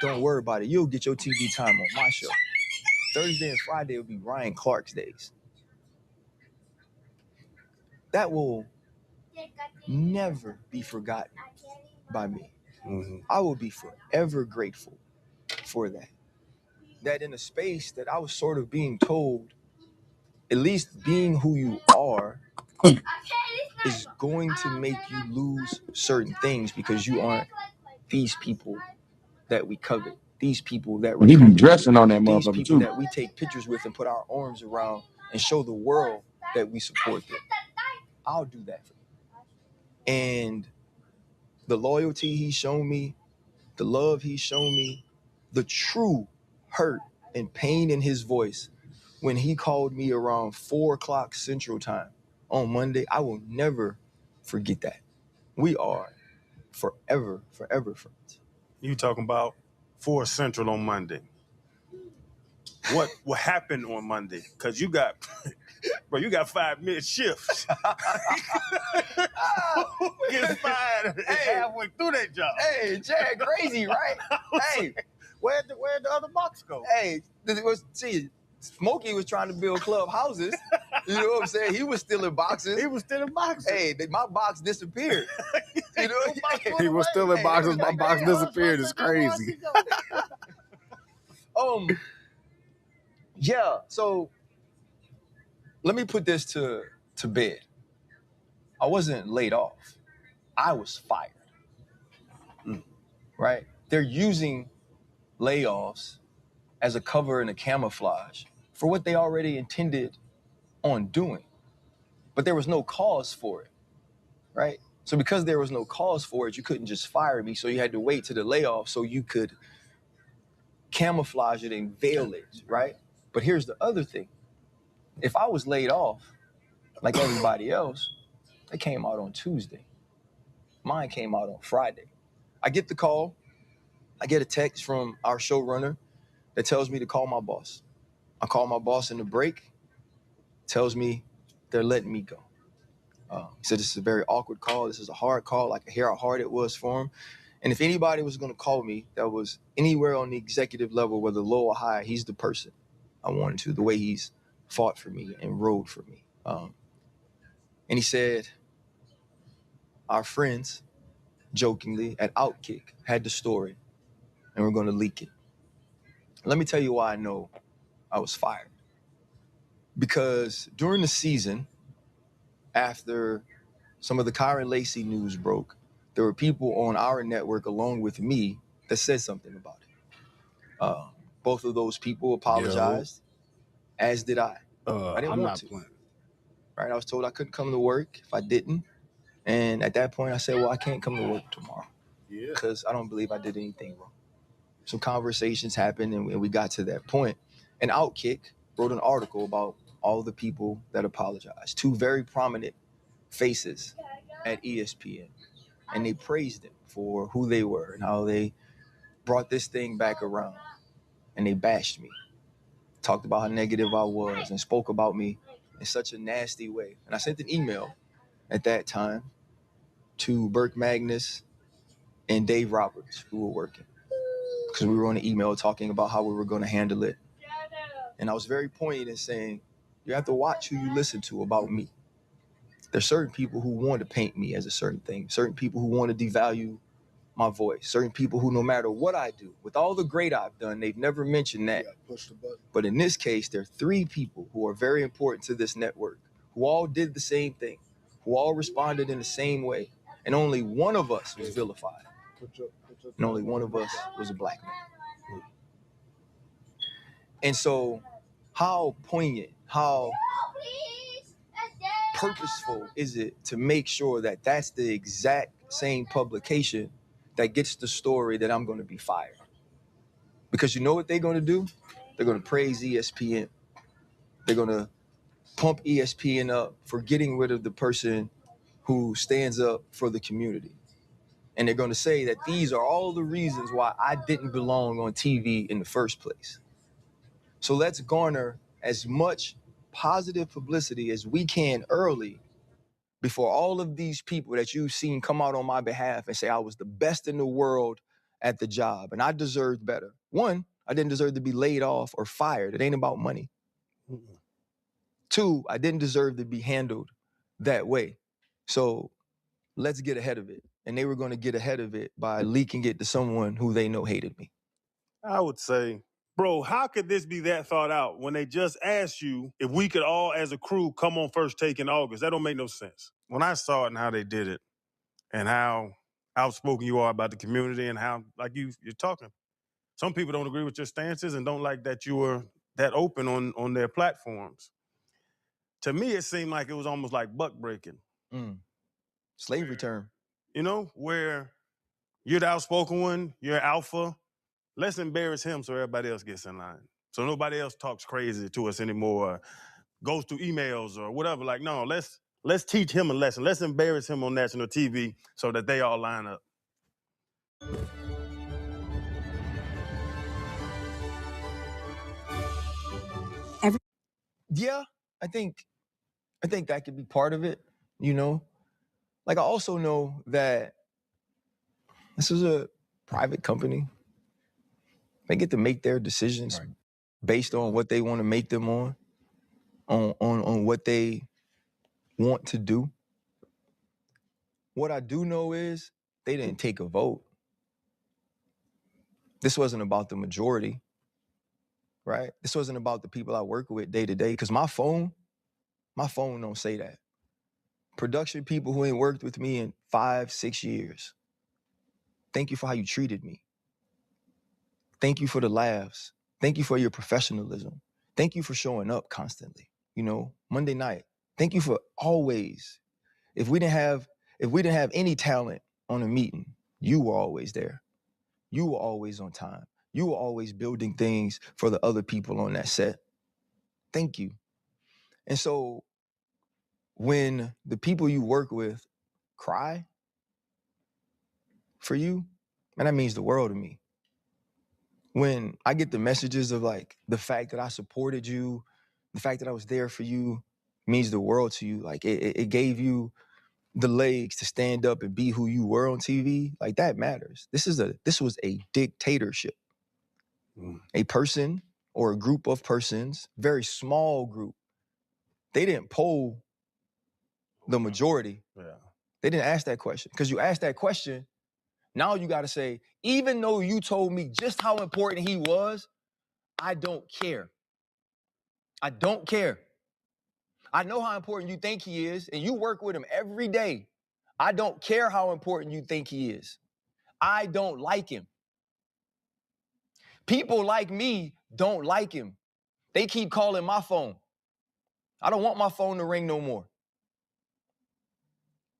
don't worry about it. You'll get your TV time on my show. Thursday and Friday will be Ryan Clark's days. That will never be forgotten by me. Mm-hmm. I will be forever grateful for that. That in a space that I was sort of being told, at least being who you are is going to make you lose certain things because you aren't these people that we covet. these people that He be dressing on that these motherfucker people too. that we take pictures with and put our arms around and show the world that we support them. I'll do that for you. And the loyalty he's shown me, the love he's shown me, the true hurt and pain in his voice when he called me around 4 o'clock Central Time on Monday, I will never forget that. We are forever friends. You talking about 4 Central on Monday. What happened on Monday? Because you got 5-minute shifts. Gets fired halfway through that job. Hey, Chad, crazy, right? Hey, Where'd the other box go? hey, Smokey was trying to build club houses. You know what I'm saying? He was still in boxes. He was still in boxes. Hey, my box disappeared. You know, He was still in boxes. My box disappeared. It's crazy. Yeah. So let me put this to bed. I wasn't laid off. I was fired. Right? They're using layoffs as a cover and a camouflage for what they already intended on doing. But there was no cause for it, right? So because there was no cause for it, you couldn't just fire me. So you had to wait to the layoff so you could camouflage it and veil it, right? But here's the other thing. If I was laid off, like everybody else, it came out on Tuesday. Mine came out on Friday. I get the call. I get a text from our showrunner that tells me to call my boss. I call my boss in the break, tells me they're letting me go. He said, this is a very awkward call. This is a hard call. I could hear how hard it was for him. And if anybody was going to call me that was anywhere on the executive level, whether low or high, he's the person I wanted to, the way he's fought for me and rode for me. And he said, our friends, jokingly, at Outkick had the story, and we're going to leak it. Let me tell you why I know I was fired. Because during the season, after some of the Kyron Lacey news broke, there were people on our network along with me that said something about it. Both of those people apologized, as did I. I didn't want to. Playing. Right? I was told I couldn't come to work if I didn't. And at that point, I said, well, I can't come to work tomorrow because I don't believe I did anything wrong. Some conversations happened, and we got to that point. And Outkick wrote an article about all the people that apologized, 2 very prominent faces at ESPN. And they praised them for who they were and how they brought this thing back around. And they bashed me, talked about how negative I was, and spoke about me in such a nasty way. And I sent an email at that time to Burke Magnus and Dave Roberts, who were working, because we were on an email talking about how we were going to handle it. And I was very poignant in saying, you have to watch who you listen to about me. There's certain people who want to paint me as a certain thing, certain people who want to devalue my voice, certain people who, no matter what I do, with all the great I've done, they've never mentioned that. Push the button. But in this case, there are 3 people who are very important to this network, who all did the same thing, who all responded in the same way. And only one of us was vilified. And only one of us was a black man. And so how poignant, how purposeful is it to make sure that that's the exact same publication that gets the story that I'm going to be fired? Because you know what they're going to do? They're going to praise ESPN. They're going to pump ESPN up for getting rid of the person who stands up for the community. And they're going to say that these are all the reasons why I didn't belong on TV in the first place. So let's garner as much positive publicity as we can early before all of these people that you've seen come out on my behalf and say I was the best in the world at the job and I deserved better. 1, I didn't deserve to be laid off or fired. It ain't about money. 2, I didn't deserve to be handled that way. So let's get ahead of it. And they were going to get ahead of it by leaking it to someone who they know hated me. I would say, bro, how could this be that thought out when they just asked you if we could all, as a crew, come on First Take in August? That don't make no sense. When I saw it and how they did it and how outspoken you are about the community and how, like you're talking. Some people don't agree with your stances and don't like that you were that open on their platforms. To me, it seemed like it was almost like buck breaking. Slavery term. You know, where you're the outspoken one, you're alpha. Let's embarrass him so everybody else gets in line. So nobody else talks crazy to us anymore, goes through emails or whatever. Like, no, let's teach him a lesson. Let's embarrass him on national TV so that they all line up. Yeah, I think that could be part of it, you know? Like, I also know that this is a private company. They get to make their decisions based on what they want to make them on what they want to do. What I do know is they didn't take a vote. This wasn't about the majority, right? This wasn't about the people I work with day to day, because my phone don't say that. Production people who ain't worked with me in 5-6 years, thank you for how you treated me. Thank you for the laughs. Thank you for your professionalism. Thank you for showing up constantly. You know, Monday night. Thank you for always. If we didn't have any talent on a meeting, you were always there. You were always on time. You were always building things for the other people on that set. Thank you. And so when the people you work with cry for you, man, that means the world to me. When I get the messages of like the fact that I supported you, the fact that I was there for you means the world to you. Like it gave you the legs to stand up and be who you were on TV. Like that matters. This was a dictatorship. A person or a group of persons, very small group, they didn't poll the majority. Yeah. They didn't ask that question. Because you asked that question, now you got to say, even though you told me just how important he was, I don't care. I don't care. I know how important you think he is, and you work with him every day. I don't care how important you think he is. I don't like him. People like me don't like him. They keep calling my phone. I don't want my phone to ring no more.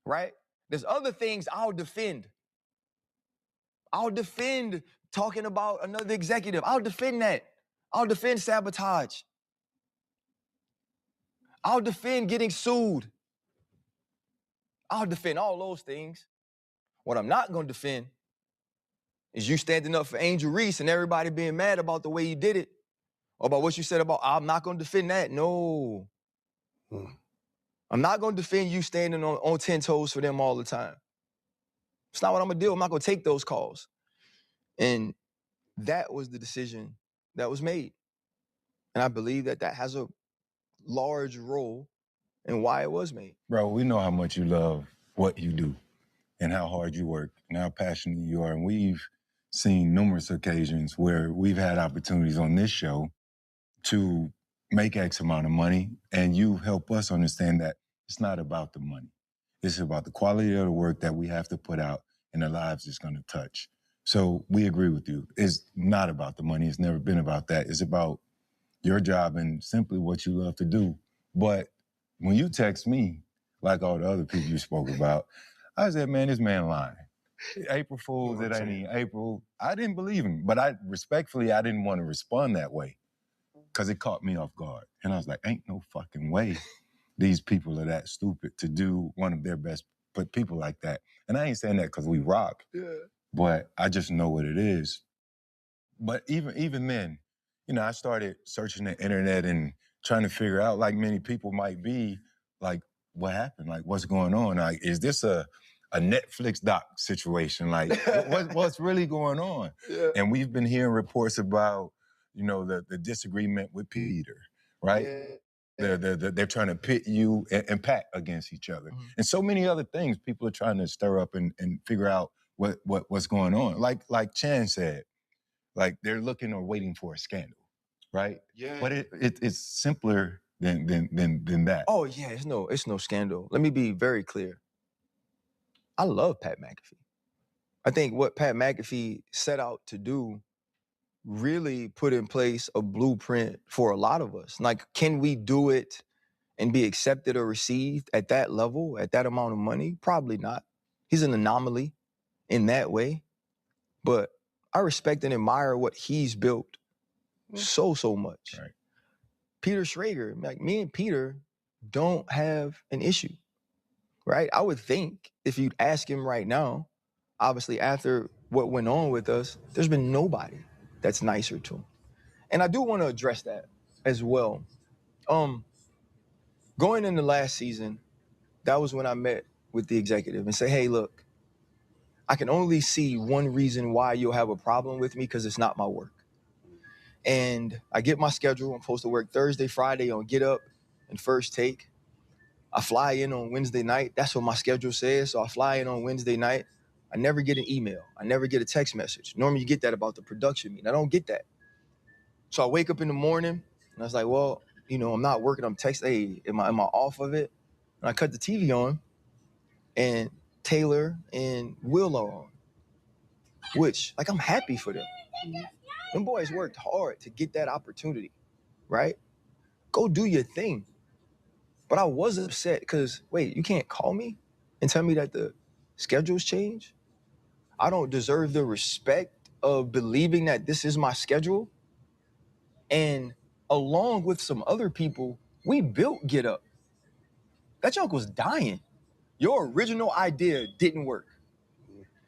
Right? There's other things I'll defend. I'll defend talking about another executive. I'll defend that. I'll defend sabotage. I'll defend getting sued. I'll defend all those things. What I'm not going to defend is you standing up for Angel Reese and everybody being mad about the way you did it, or about what you said about, I'm not going to defend that. No. I'm not going to defend you standing on 10 toes for them all the time. It's not what I'm going to do. I'm not going to take those calls. And that was the decision that was made. And I believe that has a large role in why it was made. Bro, we know how much you love what you do and how hard you work and how passionate you are. And we've seen numerous occasions where we've had opportunities on this show to make X amount of money, and you help us understand that it's not about the money. It's about the quality of the work that we have to put out and the lives it's going to touch. So we agree with you. It's not about the money. It's never been about that. It's about your job and simply what you love to do. But when you text me, like all the other people you spoke about, I said, man, this man lying. April Fool's, it ain't even April. I didn't believe him, but I didn't want to respond that way because it caught me off guard. And I was like, ain't no fucking way these people are that stupid to do one of their best, but people like that. And I ain't saying that because we rock, but I just know what it is. But even then, you know, I started searching the internet and trying to figure out, like many people might be, like, what happened? Like, what's going on? Like, is this a Netflix doc situation? Like, what's really going on? Yeah. And we've been hearing reports about, you know, the disagreement with Peter, right? Yeah. They're trying to pit you and Pat against each other. Mm-hmm. And so many other things people are trying to stir up and figure out what's going on. Like Chan said, like they're looking or waiting for a scandal, right? Yeah. But it's simpler than that. Oh yeah, it's no scandal. Let me be very clear. I love Pat McAfee. I think what Pat McAfee set out to do really put in place a blueprint for a lot of us. Like, can we do it and be accepted or received at that level, at that amount of money? Probably not. He's an anomaly in that way. But I respect and admire what he's built so much. Right. Peter Schrager, like me and Peter don't have an issue, right? I would think if you'd ask him right now, obviously after what went on with us, there's been nobody that's nicer to him. And I do want to address that as well. Going into last season, that was when I met with the executive and say, hey, look, I can only see one reason why you'll have a problem with me, because it's not my work. And I get my schedule. I'm supposed to work Thursday, Friday on Get Up and First Take. I fly in on Wednesday night. That's what my schedule says. So I fly in on Wednesday night. I never get an email. I never get a text message. Normally you get that about the production meeting. I don't get that. So I wake up in the morning and I was like, well, you know, I'm not working. I'm texting, hey, am I off of it? And I cut the TV on and Taylor and Will are on, which, like, I'm happy for them. Them boys worked hard to get that opportunity, right? Go do your thing. But I was upset because, wait, you can't call me and tell me that the schedule's changed? I don't deserve the respect of believing that this is my schedule? And along with some other people, we built Get Up. That junk was dying. Your original idea didn't work.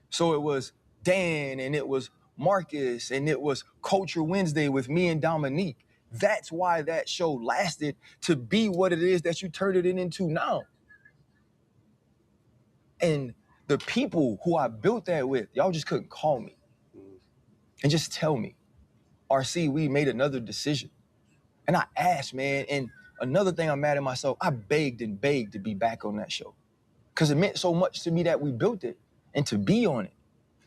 So it was Dan and it was Marcus and it was Culture Wednesday with me and Dominique. That's why that show lasted to be what it is that you turned it into now. And the people who I built that with, y'all just couldn't call me and just tell me, RC, we made another decision. And I asked, man, and another thing I'm mad at myself, I begged and begged to be back on that show because it meant so much to me that we built it and to be on it.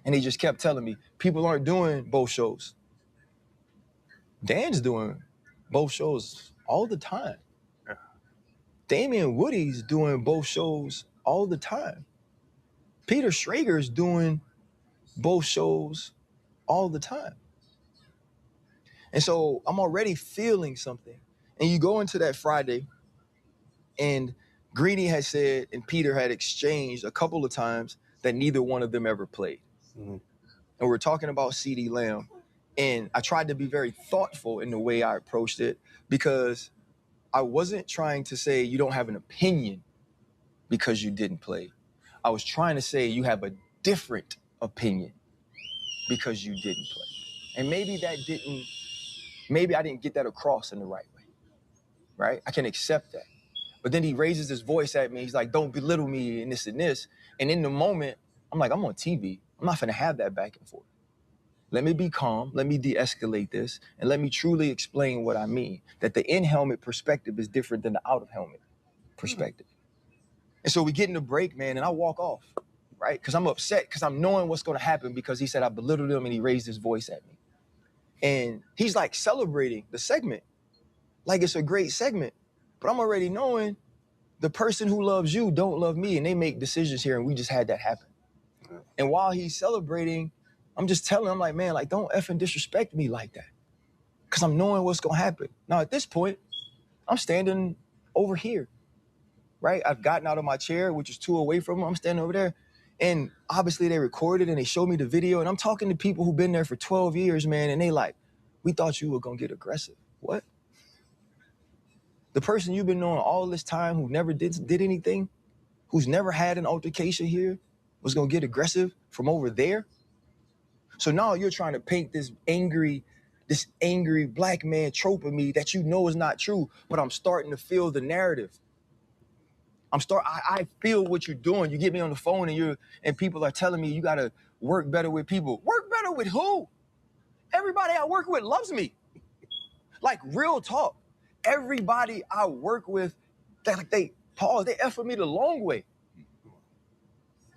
And they just kept telling me, people aren't doing both shows. Dan's doing both shows all the time. Damian Woody's doing both shows all the time. Peter Schrager's doing both shows all the time. And so I'm already feeling something. And you go into that Friday, and Greeny had said, and Peter had exchanged a couple of times that neither one of them ever played. And we're talking about CeeDee Lamb. And I tried to be very thoughtful in the way I approached it because I wasn't trying to say you don't have an opinion because you didn't play. I was trying to say you have a different opinion because you didn't play. And maybe I didn't get that across in the right way, right? I can accept that. But then he raises his voice at me. He's like, don't belittle me and this and this. And in the moment, I'm like, I'm on TV. I'm not gonna have that back and forth. Let me be calm. Let me de-escalate this. And let me truly explain what I mean. That the in-helmet perspective is different than the out-of-helmet perspective. And so we get in the break, man, and I walk off, right? Because I'm upset because I'm knowing what's gonna happen because he said I belittled him and he raised his voice at me. And he's like celebrating the segment like it's a great segment. But I'm already knowing the person who loves you don't love me, and they make decisions here, and we just had that happen. And while he's celebrating, I'm just telling him, like, man, like, don't effing disrespect me like that. Because I'm knowing what's going to happen. Now, at this point, I'm standing over here, right? I've gotten out of my chair, which is 2 away from him. I'm standing over there. And obviously, they recorded, and they showed me the video. And I'm talking to people who've been there for 12 years, man, and they like, we thought you were going to get aggressive. What? The person you've been knowing all this time who never did anything, who's never had an altercation here, was going to get aggressive from over there? So now you're trying to paint this angry black man trope of me that you know is not true, but I'm starting to feel the narrative. I feel what you're doing. You get me on the phone and people are telling me you got to work better with people. Work better with who? Everybody I work with loves me. Like, real talk. Everybody I work with, they F with me the long way.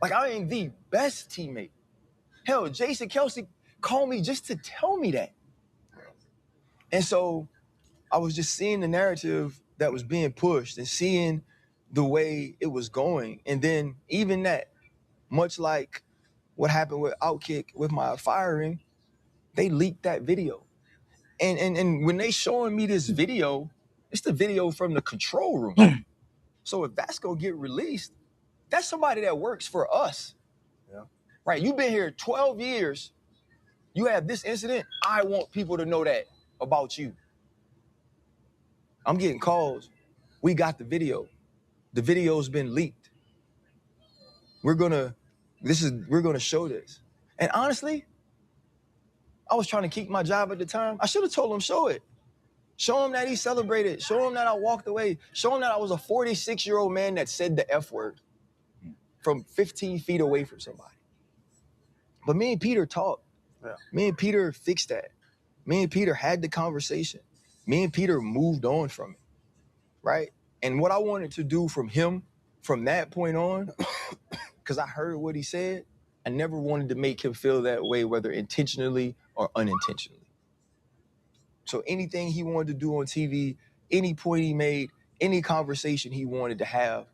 Like, I ain't the best teammate. Hell, Jason Kelsey called me just to tell me that. And so I was just seeing the narrative that was being pushed and seeing the way it was going. And then even that, much like what happened with Outkick with my firing, They leaked that video. And when they showing me this video, it's the video from the control room. So if that's gonna get released, that's somebody that works for us. Yeah. Right? You've been here 12 years. You have this incident. I want people to know that about you. I'm getting calls. We got the video. The video's been leaked. We're gonna show this. And honestly, I was trying to keep my job at the time. I should have told him, show it. Show him that he celebrated. Show him that I walked away. Show him that I was a 46-year-old man that said the F word from 15 feet away from somebody. But me and Peter talked. Yeah. Me and Peter fixed that. Me and Peter had the conversation. Me and Peter moved on from it, right? And what I wanted to do from him from that point on, because I heard what he said, I never wanted to make him feel that way, whether intentionally or unintentionally. So anything he wanted to do on TV, any point he made, any conversation he wanted to have,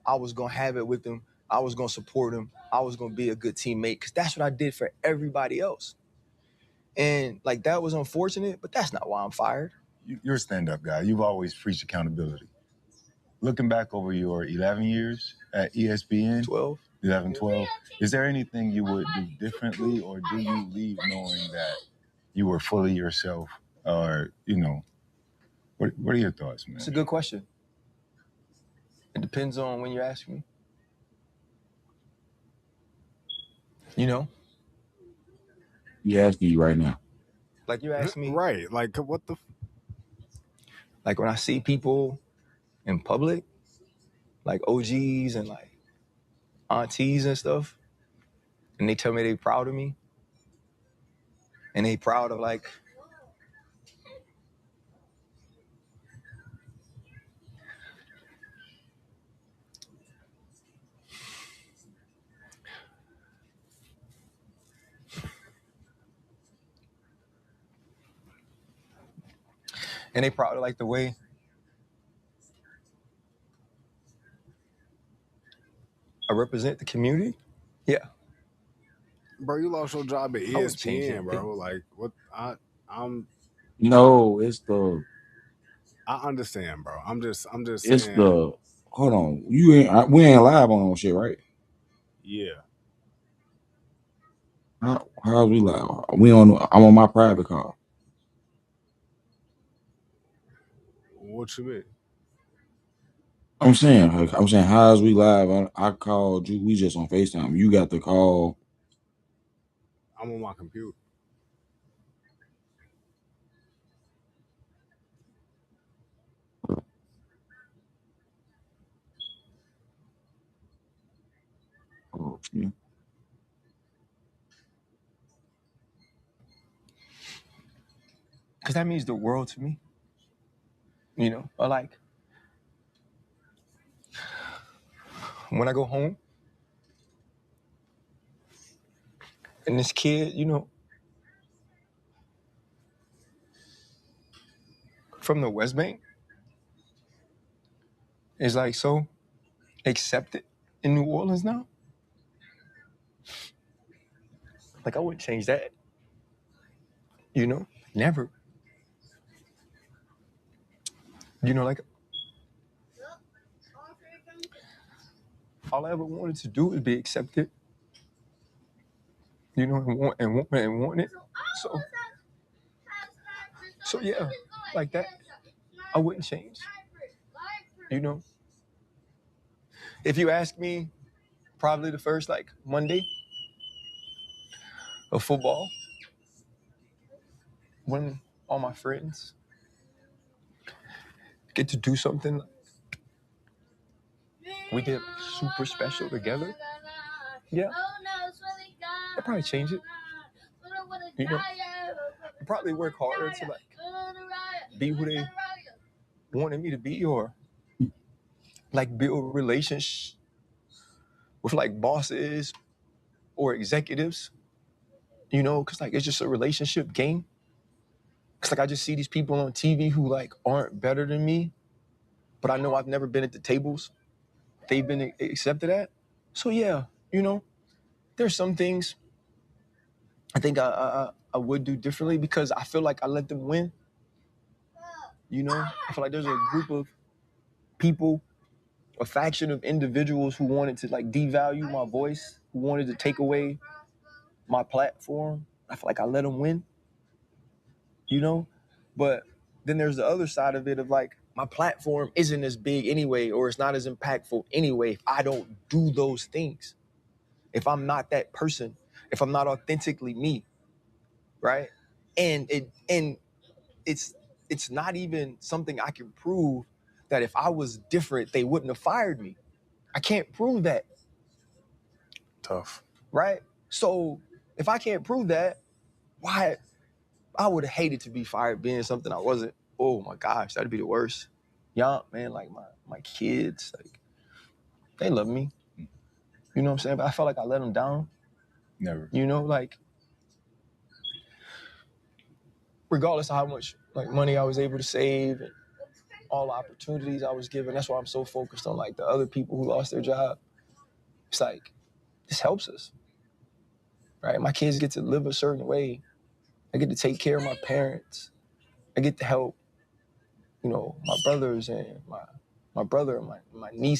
I was going to have it with him. I was going to support him. I was going to be a good teammate because that's what I did for everybody else. And like, that was unfortunate, but that's not why I'm fired. You're a stand-up guy. You've always preached accountability. Looking back over your 11 years at ESPN, 12, is there anything you would do differently, or do you leave knowing that you were fully yourself? Or, you know, what are your thoughts, man? It's a good question. It depends on when you ask me. You know? You asking you right now. Like you asked me. Right. Like, what the? Like when I see people in public, like OGs and like aunties and stuff, and they tell me they proud of me, and they proud of like, and they proud of like the way I represent the community. Yeah. Bro, you lost your job at I wouldn't change ESPN, bro. anything. Like, what? No, it's the. I understand, bro. I'm just It's saying. the. Hold on, we ain't live on shit, right? Yeah. How we live? I'm on my private call. What you mean? I'm saying, how's we live? I called you. We just on FaceTime. You got the call. I'm on my computer. Oh, yeah. Because that means the world to me. You know, or like when I go home and this kid, you know, from the West Bank is like so accepted in New Orleans now. Like I wouldn't change that. You know, never. You know, like all I ever wanted to do is be accepted. You know, and want it. So yeah, like that, I wouldn't change. You know, if you ask me, probably the first like Monday of football, when all my friends get to do something we did super special together. Yeah, I'd probably change it. You know, I'd probably work harder to like be who they wanted me to be, or like build relationships with like bosses or executives. You know, because like it's just a relationship game. Because like I just see these people on TV who like aren't better than me, but I know I've never been at the tables they've been accepted at. So yeah, you know, there's some things I think I would do differently because I feel like I let them win. You know, I feel like there's a group of people, a faction of individuals who wanted to like devalue my voice, who wanted to take away my platform. I feel like I let them win, you know? But then there's the other side of it of like, my platform isn't as big anyway, or it's not as impactful anyway if I don't do those things. If I'm not that person, if I'm not authentically me, right? And it's not even something I can prove that if I was different, they wouldn't have fired me. I can't prove that. Tough. Right? So if I can't prove that, why? I would have hated to be fired being something I wasn't. Oh my gosh, that'd be the worst. Young man, like my kids, like they love me. You know what I'm saying? But I felt like I let them down. Never. You know, like regardless of how much like money I was able to save and all the opportunities I was given, that's why I'm so focused on like the other people who lost their job. It's like, this helps us, right? My kids get to live a certain way. I get to take care of my parents. I get to help, you know, my brothers and my brother and my niece